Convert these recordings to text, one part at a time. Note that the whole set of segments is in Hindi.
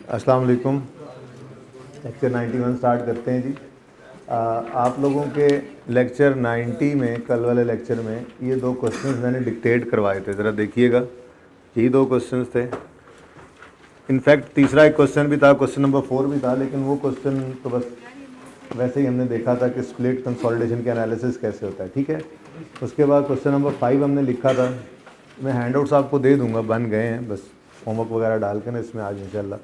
अस्सलाम वालेकुम। लेक्चर 91 स्टार्ट करते हैं जी। आप लोगों के लेक्चर 90 में, कल वाले लेक्चर में, ये दो क्वेश्चंस मैंने डिक्टेट करवाए थे, ज़रा देखिएगा। यही दो क्वेश्चंस थे। इनफैक्ट तीसरा एक क्वेश्चन भी था, क्वेश्चन नंबर 4 भी था, लेकिन वो क्वेश्चन तो बस वैसे ही हमने देखा था कि स्प्लिट कंसोलिडेशन का एनालिसिस कैसे होता है, ठीक है। उसके बाद क्वेश्चन नंबर 5 हमने लिखा था। मैं हैंडआउट्स आपको दे दूंगा, बन गए हैं, बस होमवर्क वगैरह डाल के ना इसमें आज इंशाल्लाह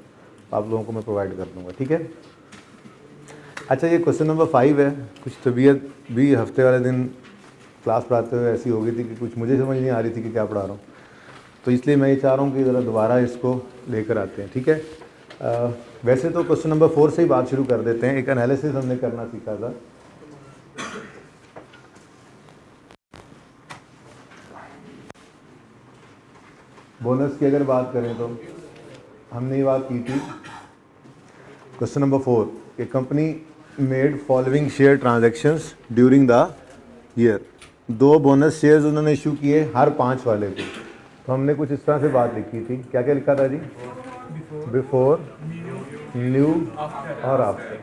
आप लोगों को मैं प्रोवाइड कर दूंगा, ठीक है। अच्छा, ये क्वेश्चन नंबर 5 है। कुछ तबीयत भी हफ्ते वाले दिन क्लास पढ़ाते हुए ऐसी हो गई थी कि कुछ मुझे समझ नहीं आ रही थी कि क्या पढ़ा रहा हूँ, तो इसलिए मैं ये चाह रहा हूँ कि ज़रा दोबारा इसको लेकर आते हैं, ठीक है। वैसे तो क्वेश्चन नंबर 4 से ही बात शुरू कर देते हैं। एक एनालिसिस हमने करना सीखा था। बोनस की अगर बात करें तो हमने ये बात की थी, क्वेश्चन नंबर 4, कि company made following share transactions during the year. 2 bonus shares उन्होंने इशू किए हर 5 वाले को। तो हमने कुछ इस तरह से बात लिखी थी, क्या क्या लिखा था जी? बिफोर, न्यू और आफ्टर।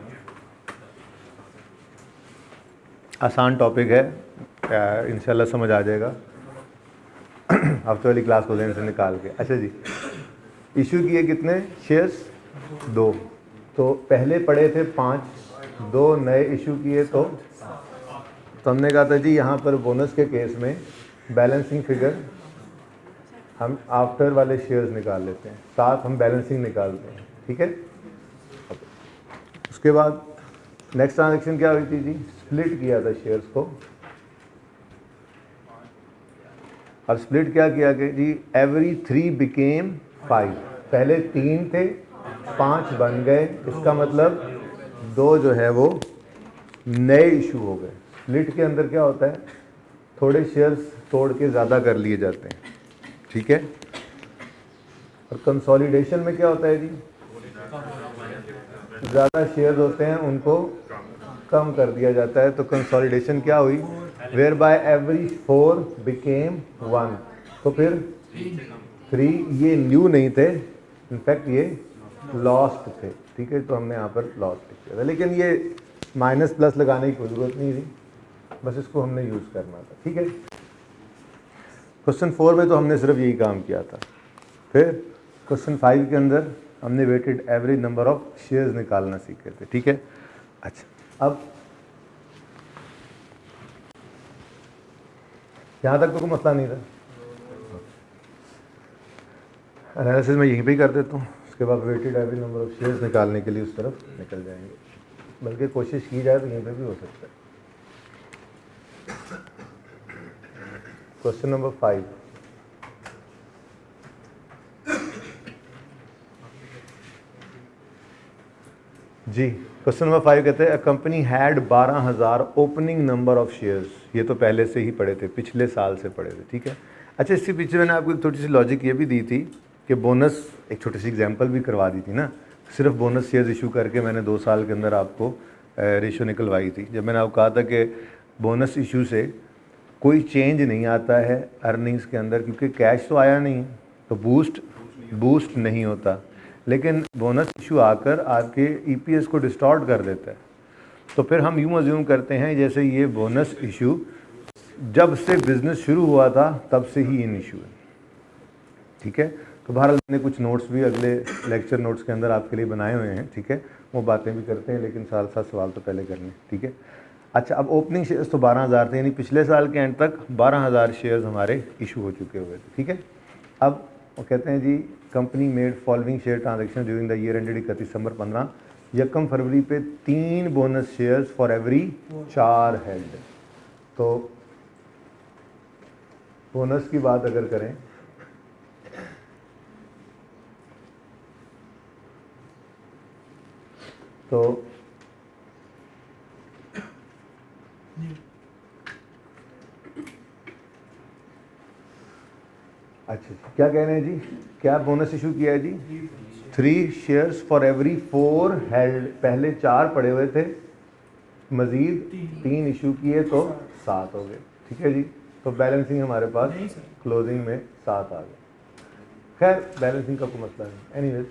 आसान टॉपिक है, इंशाल्लाह समझ आ जाएगा हफ्ते वाली क्लास को देने से निकाल के। अच्छा जी, इशू किए कितने शेयर्स? 2। तो पहले पड़े थे 5, 2 नए इशू किए तो हमने कहा था जी यहाँ पर बोनस के केस में बैलेंसिंग फिगर हम आफ्टर वाले शेयर्स निकाल लेते हैं, साथ हम बैलेंसिंग निकालते हैं, ठीक है। उसके बाद नेक्स्ट ट्रांजेक्शन क्या हुई थी जी? स्प्लिट किया था शेयर्स को। और स्प्लिट क्या किया कि जी एवरी 3 बिकेम 5। पहले 3 थे, 5 बन गए। इसका मतलब 2 जो है वो नए इशू हो गए। स्प्लिट के अंदर क्या होता है, थोड़े शेयर्स तोड़ के ज़्यादा कर लिए जाते हैं, ठीक है। और कंसोलिडेशन में क्या होता है जी? ज़्यादा शेयर्स होते हैं उनको कम कर दिया जाता है। तो कंसोलिडेशन क्या हुई? Whereby every 4 became 1। तो फिर 3 ये न्यू नहीं थे, इनफैक्ट ये लॉस्ट थे, ठीक है। तो हमने यहाँ पर लॉस्ट लिख दिया था, लेकिन ये माइनस प्लस लगाने की कोई ज़रूरत नहीं थी, बस इसको हमने यूज़ करना था, ठीक है। क्वेश्चन 4 में तो हमने सिर्फ यही काम किया था। फिर क्वेश्चन 5 के अंदर हमने weighted average number of shares निकालना सीखे थे, ठीक है। अच्छा, अब यहाँ तक तो कोई मसला नहीं था। एनालिसिस में यहीं पे ही कर देता हूँ, उसके बाद weighted average number of shares निकालने के लिए उस तरफ निकल जाएंगे, बल्कि कोशिश की जाए तो यहीं पे भी हो सकता है। क्वेश्चन नंबर 5 जी। क्वेश्चन नंबर 5 कहते हैं a company had 12,000 opening number of shares. ये तो पहले से ही पढ़े थे, पिछले साल से पढ़े थे, ठीक है। अच्छा, इसके पीछे मैंने आपको थोड़ी सी लॉजिक ये भी दी थी कि बोनस, एक छोटी सी एग्जांपल भी करवा दी थी ना। सिर्फ बोनस शेयर्स इशू करके मैंने 2 साल के अंदर आपको रेशो निकलवाई थी, जब मैंने आपको कहा था कि बोनस इशू से कोई चेंज नहीं आता है अर्निंग्स के अंदर, क्योंकि कैश तो आया नहीं, तो बूस्ट नहीं होता। लेकिन बोनस इशू आकर आपके ईपीएस को डिस्टॉर्ट कर देता है। तो फिर हम यूँ अज्यूम करते हैं जैसे ये बोनस इशू जब से बिज़नेस शुरू हुआ था तब से ही इन इशू है, ठीक है। तो बहरहाल मैंने कुछ नोट्स भी अगले लेक्चर नोट्स के अंदर आपके लिए बनाए हुए हैं, ठीक है। वो बातें भी करते हैं, लेकिन साथ साथ सवाल तो पहले करने, ठीक है। अच्छा, अब ओपनिंग शेयर्स तो 12,000 थे, यानी पिछले साल के एंड तक 12,000 शेयर्स हमारे इशू हो चुके हुए थे, ठीक है। अब वो कहते हैं जी company made following share transaction during the year ended 31 December 15। यकम फरवरी पे 3 bonus shares for every 4 held. तो बोनस की बात अगर करें तो अच्छा, क्या कह रहे हैं जी? क्या बोनस इशू किया है जी? 3 शेयर्स फॉर एवरी 4 हेल्ड। पहले 4 पड़े हुए थे, मजीद 3 इशू किए तो 7 हो गए, ठीक है जी। तो बैलेंसिंग हमारे पास क्लोजिंग में 7 आ गए। खैर बैलेंसिंग का कोई मसला नहीं। एनीवेज,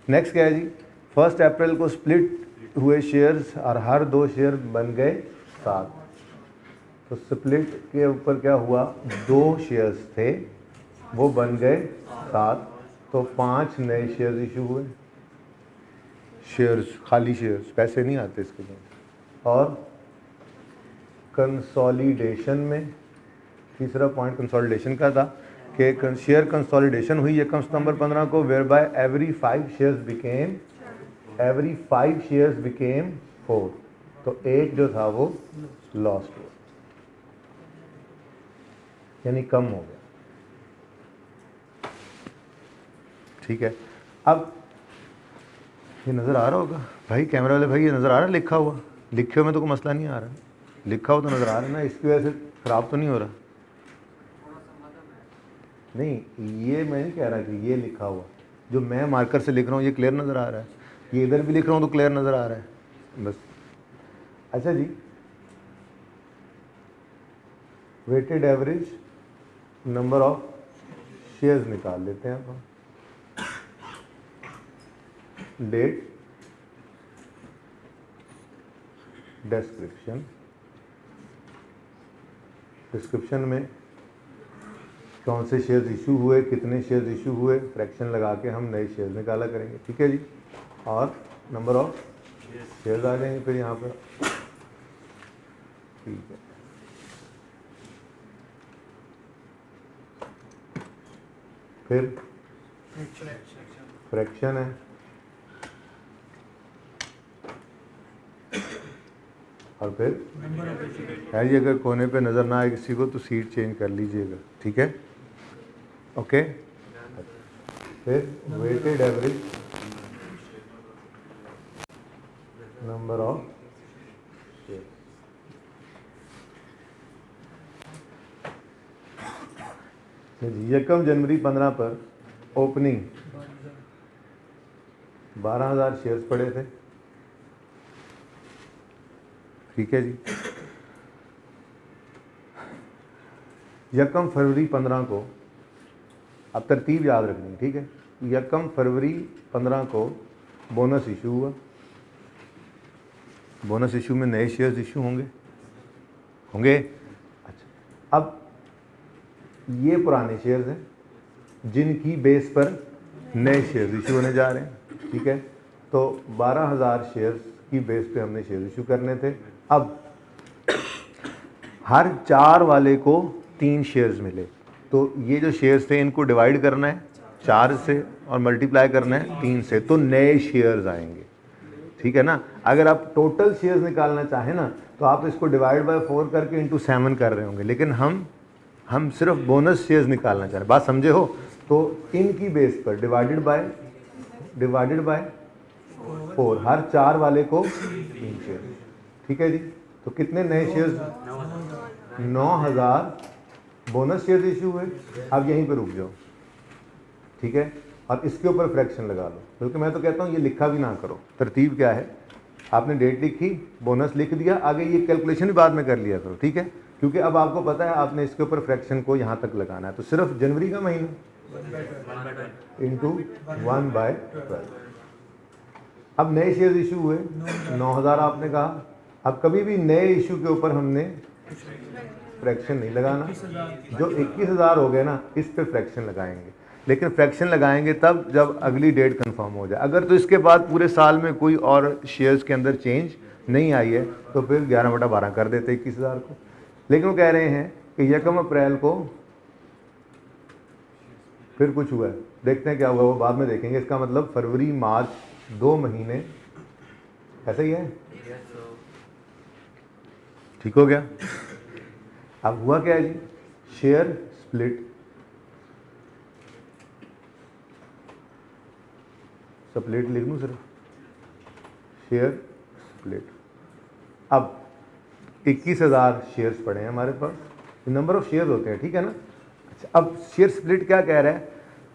नेक्स्ट क्या है जी, 1 अप्रैल को स्प्लिट हुए शेयर्स और हर 2 शेयर बन गए 7। तो स्प्लिट के ऊपर क्या हुआ, 2 शेयर्स थे वो बन गए 7, तो 5 नए शेयर्स इशू हुए। शेयर्स, खाली शेयर्स, पैसे नहीं आते इसके लिए। और कंसोलिडेशन में तीसरा पॉइंट कंसोलिडेशन का था कि शेयर कंसोलिडेशन हुई यकम सितंबर 15 को, whereby every 5 shares became 4। तो 8 जो था वो लॉस्ट हुआ, यानी कम हो गया। ठीक है, अब ये नज़र आ रहा होगा भाई, कैमरा वाले भाई, ये नज़र आ रहा है लिखा हुआ? लिखे हुए में तो कोई मसला नहीं आ रहा, लिखा हुआ तो नज़र आ रहा है ना, इसकी वजह से ख़राब तो नहीं हो रहा? नहीं, ये मैं नहीं कह रहा कि ये लिखा हुआ, जो मैं मार्कर से लिख रहा हूँ ये क्लियर नज़र आ रहा है, ये इधर भी लिख रहा हूँ तो क्लियर नज़र आ रहा है बस। अच्छा जी, weighted average number of shares निकाल लेते हैं आप। डेट, डिस्क्रिप्शन में कौन से शेयर्स इशू हुए, कितने शेयर्स इशू हुए, फ्रैक्शन लगा के हम नए शेयर्स निकाला करेंगे। ठीक है जी, और नंबर ऑफ शेयर्स आ जाएंगे फिर यहाँ पर। ठीक है, फिर फ्रैक्शन है, और फिर है जी, अगर कोने पे नज़र ना आए किसी को तो सीट चेंज कर लीजिएगा। ठीक है, ओके। फिर weighted average number of share. यकम जनवरी 15 पर ओपनिंग 12,000 शेयर्स पड़े थे। ठीक है जी, यकम फरवरी 15 को, अब तरतीब याद रखनी है। ठीक है, यकम फरवरी 15 को बोनस इशू हुआ। बोनस इशू में नए शेयर्स इशू होंगे। अच्छा, अब ये पुराने शेयर्स हैं जिनकी बेस पर नए शेयर्स इशू होने जा रहे हैं। ठीक है, तो 12,000 शेयर्स की बेस पे हमने शेयर इशू करने थे। अब हर 4 वाले को 3 शेयर्स मिले, तो ये जो शेयर्स थे इनको डिवाइड करना है 4 से और मल्टीप्लाई करना है 3 से, तो नए शेयर्स आएंगे। ठीक है ना, अगर आप टोटल शेयर्स निकालना चाहें ना तो आप इसको डिवाइड बाय 4 करके इंटू 7 कर रहे होंगे, लेकिन हम सिर्फ बोनस शेयर्स निकालना चाह रहे हैं। बात समझे हो? तो इनकी बेस पर डिवाइडेड बाय 4, हर 4 वाले को 3 शेयर। ठीक है जी, तो कितने नए शेयर्स? 9,000 बोनस शेयर्स इशू हुए। अब यहीं पे रुक जाओ। ठीक है, और इसके ऊपर फ्रैक्शन लगा लो, क्योंकि मैं तो कहता हूँ ये लिखा भी ना करो। तरतीब क्या है, आपने डेट लिखी, बोनस लिख दिया, आगे ये कैलकुलेशन भी बाद में कर लिया करो। ठीक है, क्योंकि अब आपको पता है आपने इसके ऊपर फ्रैक्शन को यहाँ तक लगाना है, तो सिर्फ जनवरी का महीना इंटू 1/12। अब नए शेयर्स इशू हुए 9,000 आपने कहा। अब कभी भी नए इशू के ऊपर हमने फ्रैक्शन नहीं लगाना। जो 21,000 हो गए ना, इस पे फ्रैक्शन लगाएंगे, लेकिन फ्रैक्शन लगाएंगे तब जब अगली डेट कंफर्म हो जाए। अगर तो इसके बाद पूरे साल में कोई और शेयर्स के अंदर चेंज नहीं आई है तो फिर 11/12 कर देते 21,000 को। लेकिन वो कह रहे हैं कि यकम अप्रैल को फिर कुछ हुआ है, देखते हैं क्या हुआ, वो बाद में देखेंगे। इसका मतलब फरवरी मार्च 2 महीने ऐसा ही है। ठीक हो गया। अब हुआ क्या है जी, शेयर स्प्लिट। स्प्लिट लिख लूँ सिर्फ, शेयर स्प्लिट। अब 21,000 शेयर्स पड़े हैं हमारे पास, नंबर ऑफ शेयर्स होते हैं। ठीक है ना। अच्छा, अब शेयर स्प्लिट क्या कह रहा है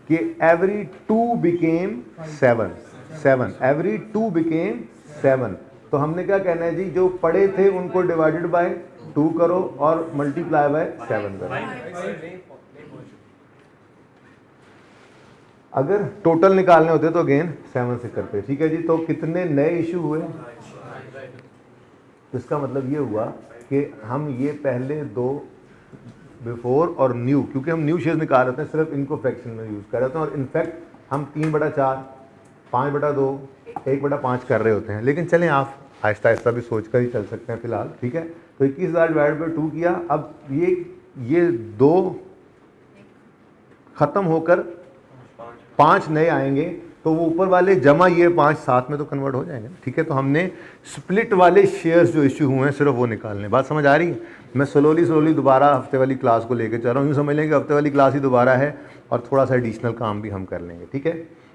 कि एवरी 2 बिकेम 7, एवरी 2 बिकेम 7। तो हमने क्या कहना है जी, जो पड़े थे उनको डिवाइडेड बाय 2 करो और मल्टीप्लाई बाय 7 करो। अगर टोटल निकालने होते तो अगेन 7 से करते। ठीक है जी, तो कितने नए इशू हुए? तो इसका मतलब ये हुआ कि हम ये पहले दो बिफोर और न्यू, क्योंकि हम न्यू शेयर्स निकाल रहे थे सिर्फ इनको फ्रैक्शन में यूज़ कर रहे थे, और इनफैक्ट हम 3/4, 5/2, 1/5 कर रहे होते हैं। लेकिन चलें, आप आहिस्ता आहिस्ता भी सोच कर ही चल सकते हैं फिलहाल। ठीक है, तो 21,000 डिवाइड बाई 2 किया। अब ये 2 ख़त्म होकर 5 नए आएंगे, तो वो ऊपर वाले जमा ये 5 साथ में तो कन्वर्ट हो जाएंगे। ठीक है, तो हमने स्प्लिट वाले शेयर्स जो इश्यू हुए हैं सिर्फ वो निकालने। बात समझ आ रही है? मैं स्लोली दोबारा हफ्ते वाली क्लास को लेकर चल रहा हूँ। यूँ समझ लें कि हफ्ते वाली क्लास ही दोबारा है और थोड़ा सा एडिशनल काम भी हम कर लेंगे। ठीक है,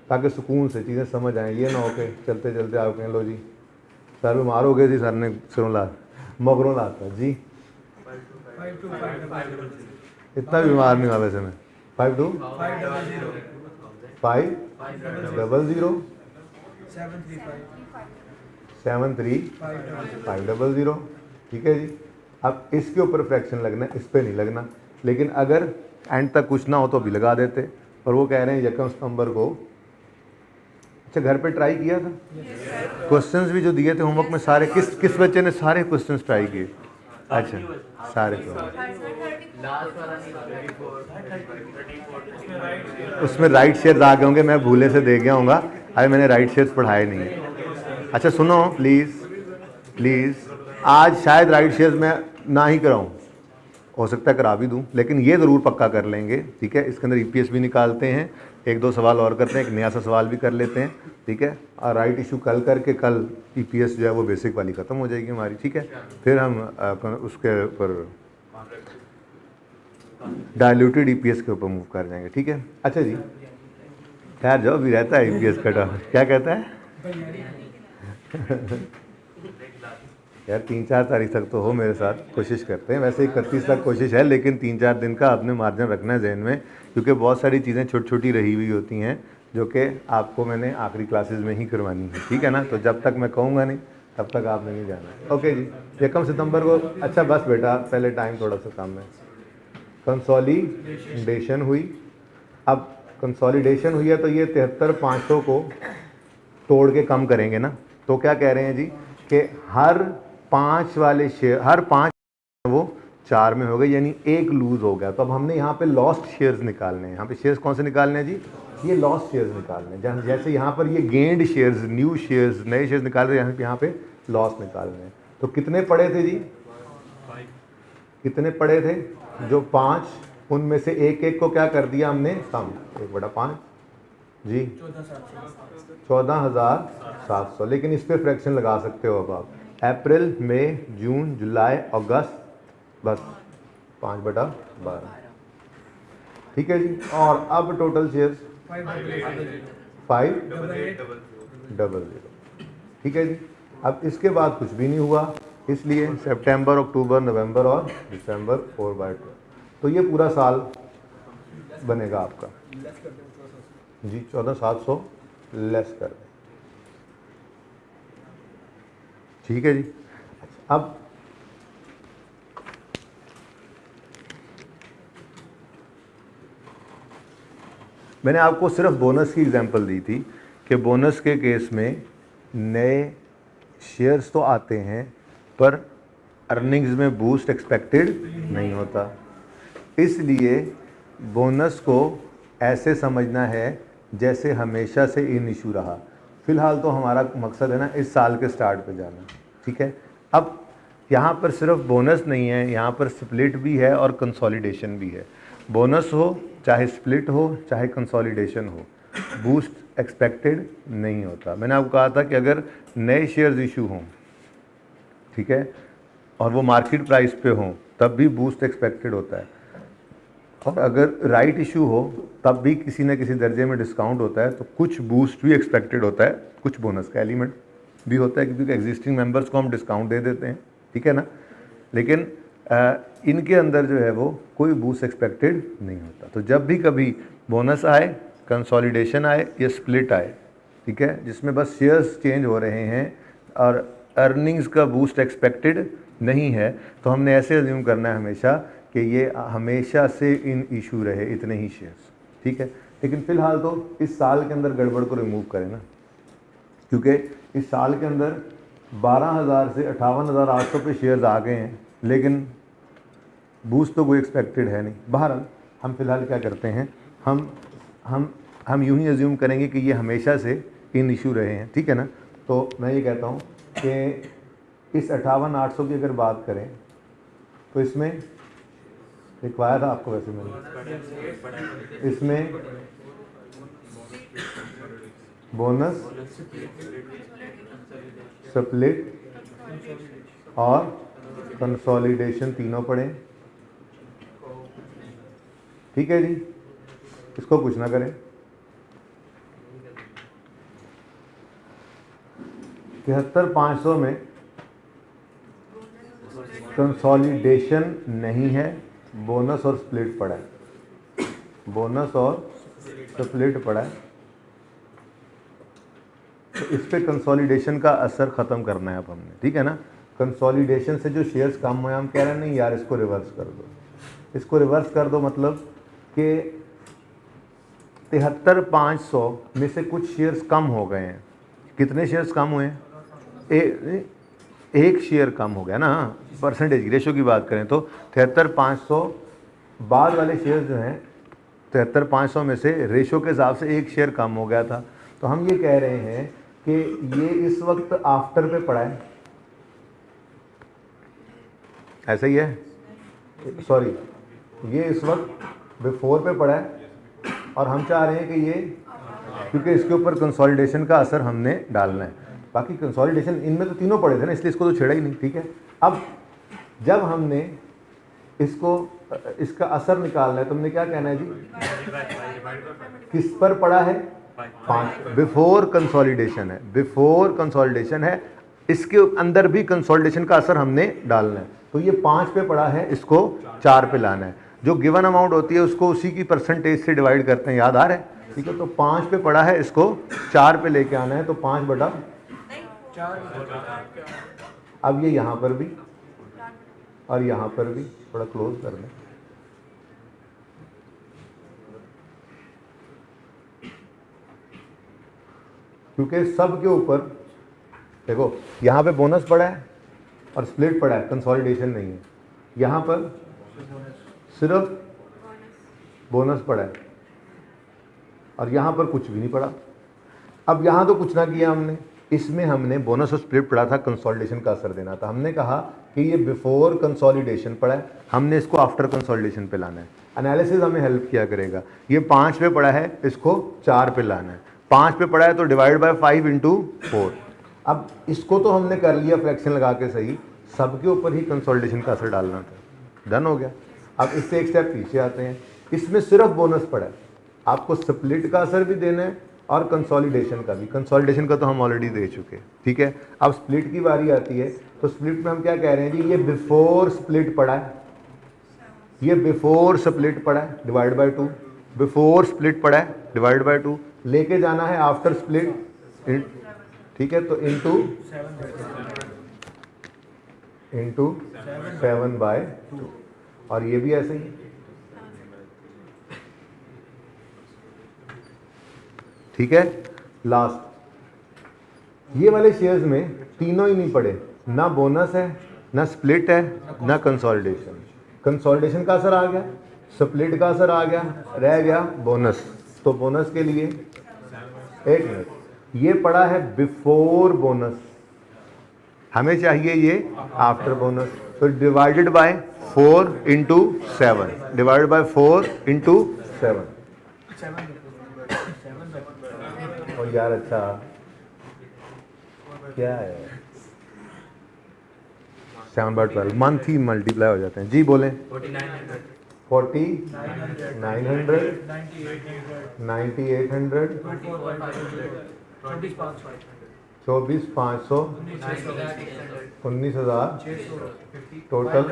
ताकि सुकून से चीज़ें समझ आएँ। ये ना हो के चलते चलते आप कहें लो जी सर बीमार हो गए जी, सर ने सिरों ला मगरों लाता जी। इतना बीमार नहीं हुआ वैसे मैं। 52 500 73500। ठीक है जी, अब इसके ऊपर फ्रैक्शन लगना है, इस पर नहीं लगना। लेकिन अगर एंड तक कुछ ना हो तो भी लगा देते। और वो कह रहे हैं 1 सितंबर को। अच्छा, घर पे ट्राई किया था? क्वेश्चंस भी जो दिए थे होमवर्क में सारे, किस बच्चे ने सारे क्वेश्चंस ट्राई किए? अच्छा, सारे उसमें राइट शेयर्स आ गए होंगे, मैं भूले से दे गया हूँगा। अरे मैंने राइट शेयर्स पढ़ाए नहीं है। अच्छा सुनो प्लीज़, आज शायद राइट शेयर्स में ना ही कराऊँ, हो सकता है करा भी दूँ, लेकिन ये ज़रूर पक्का कर लेंगे। ठीक है, इसके अंदर ईपीएस भी निकालते हैं, 1-2 सवाल और करते हैं, एक नया सा सवाल भी कर लेते हैं। ठीक है, और राइट इशू कल करके कल ईपीएस जो है वो बेसिक वाली ख़त्म हो जाएगी हमारी। ठीक है, फिर हम उसके ऊपर डायल्यूटेड ईपीएस के ऊपर मूव कर जाएंगे। ठीक है, अच्छा जी, खैर जो भी रहता है ईपीएस का टर्म क्या कहता है यार 3-4 तारीख तक तो हो मेरे साथ, कोशिश करते हैं। वैसे 31 तक कोशिश है, लेकिन 3-4 दिन का आपने मार्जिन रखना है जहन में, क्योंकि बहुत सारी चीज़ें छोटी छोटी रही हुई होती हैं जो कि आपको मैंने आखिरी क्लासेस में ही करवानी है। ठीक है ना, तो जब तक मैं कहूँगा नहीं तब तक आपने नहीं जाना। ओके जी, 1 सितंबर को। अच्छा बस बेटा, पहले टाइम थोड़ा सा कम है। कंसोलिडेशन हुई। अब कंसोलिडेशन हुई है तो ये 73,500 को तोड़ के कम करेंगे ना, तो क्या कह रहे हैं जी कि हर 5 वाले शेयर, हर 5 वो 4 में हो गए, यानी 1 लूज हो गया। तो अब हमने यहाँ पे लॉस्ट शेयर्स निकालने हैं। यहाँ पे शेयर्स कौन से निकालने हैं जी? ये लॉस्ट शेयर्स निकालने हैं। जैसे यहाँ पर ये गेंड शेयर्स, न्यू शेयर्स, नए शेयर्स निकाल रहे हैं, यहाँ पे लॉस निकालने हैं। तो कितने पड़े थे जी? कितने पड़े थे? जो 5, उनमें से एक को क्या कर दिया हमने? सम 1/5 जी 14,700। लेकिन इस पे फ्रैक्शन लगा सकते हो अब आप, अप्रैल, मई, जून, जुलाई, अगस्त, बस 5/12। ठीक है जी, और अब टोटल शेयर्स 5,800। ठीक है जी, अब इसके बाद कुछ भी नहीं हुआ, इसलिए सितंबर, अक्टूबर, नवंबर और दिसंबर 4/12। तो ये पूरा साल बनेगा आपका जी। 14,700 लेस कर दें। ठीक है जी, अब मैंने आपको सिर्फ बोनस की एग्जांपल दी थी कि बोनस के केस में नए शेयर्स तो आते हैं पर अर्निंग्स में बूस्ट एक्सपेक्टेड नहीं होता। इसलिए बोनस को ऐसे समझना है जैसे हमेशा से इन इशू रहा। फ़िलहाल तो हमारा मकसद है ना इस साल के स्टार्ट पे जाना। ठीक है, अब यहाँ पर सिर्फ बोनस नहीं है, यहाँ पर स्प्लिट भी है और कंसोलिडेशन भी है। बोनस हो चाहे स्प्लिट हो चाहे कंसोलिडेशन हो, बूस्ट एक्सपेक्टेड नहीं होता। मैंने आपको कहा था कि अगर नए शेयर्स इशू हों, ठीक है, और वो मार्केट प्राइस पे हों तब भी बूस्ट एक्सपेक्टेड होता है, और अगर राइट इशू हो तब भी किसी न किसी दर्जे में डिस्काउंट होता है। तो कुछ बूस्ट भी एक्सपेक्टेड होता है, कुछ बोनस का एलिमेंट भी होता है, क्योंकि एग्जिस्टिंग मेंबर्स को हम डिस्काउंट दे देते हैं। ठीक है ना, लेकिन इनके अंदर जो है वो कोई बूस्ट एक्सपेक्टेड नहीं होता। तो जब भी कभी बोनस आए, कंसोलिडेशन आए या स्प्लिट आए, ठीक है, जिसमें बस शेयर्स चेंज हो रहे हैं और अर्निंग्स का बूस्ट एक्सपेक्टेड नहीं है, तो हमने ऐसे अज्यूम करना है हमेशा कि ये हमेशा से इन इशू रहे इतने ही शेयर्स। ठीक है, लेकिन फिलहाल तो इस साल के अंदर गड़बड़ को रिमूव करें ना, क्योंकि इस साल के अंदर 12,000 से 58,800 पे शेयर्स आ गए हैं, लेकिन बूस्ट तो कोई एक्सपेक्टेड है नहीं। बहरहाल हम फिलहाल क्या करते हैं, हम यूं ही अज्यूम करेंगे कि ये हमेशा से इन इशू रहे हैं, ठीक है ना। तो मैं ये कहता हूँ कि इस 58,800 की अगर बात करें तो इसमें लिखवाया था आपको वैसे मैंने, इसमें बोनस, स्प्लिट और कंसोलिडेशन तीनों पढ़े, ठीक है जी। इसको कुछ ना करें। 73,500 में कंसोलिडेशन नहीं है, बोनस और स्प्लिट पड़ा है, बोनस और स्प्लिट पड़ा है। तो इस पे कंसोलिडेशन का असर ख़त्म करना है अब हमने, ठीक है ना। कंसोलिडेशन से जो शेयर्स कम हुए, हम कह रहे हैं नहीं यार इसको रिवर्स कर दो, इसको रिवर्स कर दो, मतलब कि 73,500 में से कुछ शेयर्स कम हो गए हैं। कितने शेयर्स कम हुए हैं? एक शेयर कम हो गया ना, परसेंटेज की रेशो की बात करें तो 73,500 बाद वाले शेयर्स जो हैं 73,500 में से रेशो के हिसाब से एक शेयर कम हो गया था। तो हम ये कह रहे हैं कि ये इस वक्त आफ्टर पे पड़ा है, ऐसा ही है, सॉरी ये इस वक्त बिफोर पे पड़ा है, और हम चाह रहे हैं कि ये, क्योंकि इसके ऊपर कंसोलिडेशन का असर हमने डालना है। बाकी कंसोलिडेशन इनमें तो तीनों पड़े थे ना, इसलिए इसको तो छेड़ा ही नहीं, ठीक है। अब जब हमने इसको इसका असर निकालना है तो हमने क्या कहना है जी, किस पर पड़ा है? 5, बिफोर कंसोलिडेशन है, बिफोर कंसोलिडेशन है, इसके अंदर भी कंसोलिडेशन का असर हमने डालना है। तो ये 5 पे पड़ा है, इसको 4 पे लाना है। जो गिवन अमाउंट होती है उसको उसी की परसेंटेज से डिवाइड करते हैं, याद आ रहा है, ठीक है। तो 5 पे पड़ा है, इसको 4 पे लेके आना है, तो 5/4। अब ये यहाँ पर भी और यहाँ पर भी थोड़ा क्लोज कर लें, क्योंकि सब के ऊपर देखो, यहाँ पे बोनस पड़ा है और स्प्लिट पड़ा है, कंसोलिडेशन नहीं है। यहाँ पर सिर्फ बोनस पड़ा है और यहाँ पर कुछ भी नहीं पड़ा। अब यहाँ तो कुछ ना किया हमने, इसमें हमने बोनस और स्प्लिट पड़ा था, कंसोलिडेशन का असर देना था। हमने कहा कि ये बिफोर कंसोलिडेशन पड़ा है, हमने इसको आफ्टर कंसोलिडेशन पे लाना है। एनालिसिस हमें हेल्प किया करेगा। ये 5 पे पड़ा है, इसको 4 पे लाना है। 5 पे पड़ा है तो डिवाइड बाय 5 × 4। अब इसको तो हमने कर लिया फ्रैक्शन लगा के सही, सबके ऊपर ही कंसोलिडेशन का असर डालना था, डन हो गया। अब इससे एक स्टेप पीछे आते हैं, इसमें सिर्फ बोनस पड़ा है, आपको स्प्लिट का असर भी देना है और कंसोलिडेशन का भी। कंसोलिडेशन का तो हम ऑलरेडी दे चुके हैं, ठीक है। अब स्प्लिट की बारी आती है, तो स्प्लिट में हम क्या कह रहे हैं जी, ये बिफोर स्प्लिट पड़ा है, ये बिफोर स्प्लिट पड़ा है, डिवाइड बाय 2, बिफोर स्प्लिट पड़ा है, डिवाइड बाय 2, लेके जाना है आफ्टर स्प्लिट, ठीक है। तो इंटू 7/2, और ये भी ऐसे ही, ठीक है। लास्ट ये वाले शेयर्स में तीनों ही नहीं पड़े, ना बोनस है, ना स्प्लिट है, ना कंसोलिडेशन। कंसोलिडेशन का असर आ गया, स्प्लिट का असर आ गया, रह गया बोनस। तो बोनस के लिए एक मिनट, ये पड़ा है बिफोर बोनस, हमें चाहिए ये आफ्टर बोनस। तो डिवाइडेड बाय 4 × 7, डिवाइडेड बाय 4 × 7। और यार अच्छा क्या है, 7/12 मंथ ही मल्टीप्लाई हो जाते हैं जी। बोलें 4900, 9800, 24,500, 19,000 टोटल।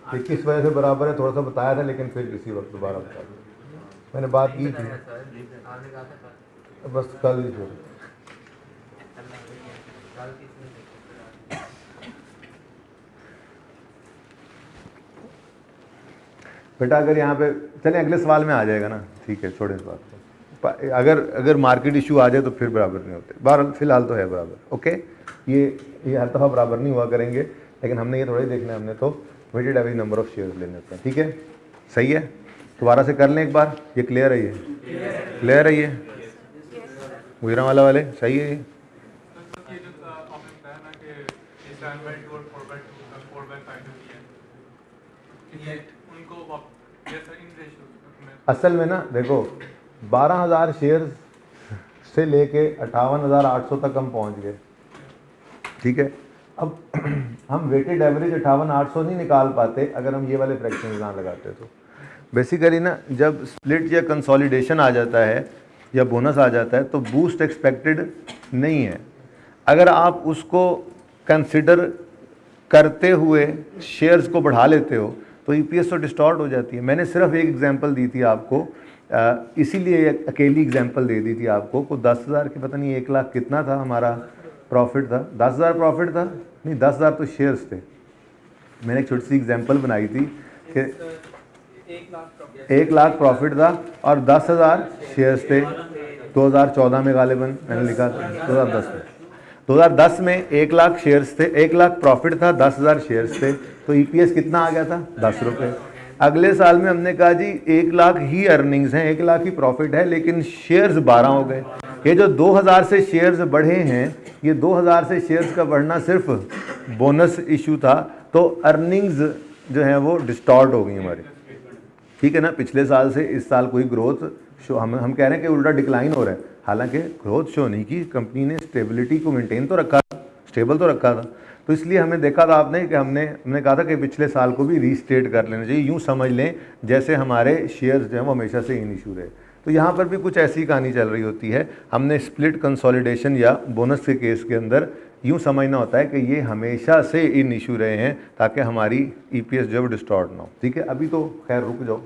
ये किस वजह से बराबर है थोड़ा सा बताया था, लेकिन फिर किसी वक्त दोबारा बता दूँ, मैंने बात की थी, बस कल ही फिर। बेटा अगर यहाँ पे चलें अगले सवाल में आ जाएगा ना, ठीक है छोड़ें इस बात को। अगर मार्केट इशू आ जाए तो फिर बराबर नहीं होते, बहरहाल फिलहाल तो है बराबर। ओके, ये हर दफ़ा बराबर नहीं हुआ करेंगे, लेकिन हमने ये थोड़ा ही देखना है, हमने तो weighted average number of shares लेने होते हैं। ठीक है, सही है, दोबारा से कर लें एक बार, ये क्लियर है, ये क्लियर है, ये गुजरा वाले सही है। ये असल में ना देखो 12,000 शेयर्स से लेके 58,800 तक हम पहुंच गए। ठीक है, अब हम वेटेड एवरेज 58,800 नहीं निकाल पाते अगर हम ये वाले फ्रैक्शन ना लगाते। तो बेसिकली ना जब स्प्लिट या कंसोलिडेशन आ जाता है या बोनस आ जाता है तो बूस्ट एक्सपेक्टेड नहीं है। अगर आप उसको कंसिडर करते हुए शेयर्स को बढ़ा लेते हो तो ईपीएस तो डिस्टॉर्ट हो जाती है। मैंने सिर्फ एक एग्जांपल दी थी आपको, इसीलिए अकेली एग्जांपल दे दी थी आपको को 10,000 की पता नहीं 1 लाख कितना था हमारा प्रॉफिट था, 10,000 प्रॉफिट था नहीं, 10,000 तो शेयर्स थे। मैंने एक छोटी सी एग्जांपल बनाई थी कि 1 लाख प्रॉफिट था और 10,000 शेयर्स थे। 2014 में गालिबन मैंने लिखा था, 2010 में 1 लाख शेयर्स थे, 1 लाख प्रॉफिट था, 10,000 शेयर्स थे, तो ईपीएस कितना आ गया था 10 रुपये। अगले साल में हमने कहा जी 1 लाख ही अर्निंग्स हैं, 1 लाख ही प्रॉफिट है, लेकिन शेयर्स 12 हो गए। ये जो 2,000 से शेयर्स बढ़े हैं, ये 2,000 से शेयर्स का बढ़ना सिर्फ बोनस इशू था, तो अर्निंग्स जो हैं वो डिस्टॉर्ट हो गई हमारी। ठीक है ना, पिछले साल से इस साल कोई ग्रोथ शो हम कह रहे हैं कि उल्टा डिक्लाइन हो रहा है, हालांकि ग्रोथ शो नहीं की, कंपनी ने स्टेबिलिटी को मेंटेन तो रखा, स्टेबल तो रखा था। तो इसलिए हमने देखा था आपने कि हमने कहा था कि पिछले साल को भी रीस्टेट कर लेना चाहिए। यूँ समझ लें जैसे हमारे शेयर्स जो हैं वो हमेशा से इन इशू रहे। तो यहाँ पर भी कुछ ऐसी कहानी चल रही होती है। हमने स्प्लिट कंसोलिडेशन या बोनस के केस के अंदर यूँ समझना होता है कि ये हमेशा से इन इशू रहे हैं ताकि हमारी ईपीएस जो है डिस्टॉर्ट ना हो। ठीक है, अभी तो खैर रुक जाओ,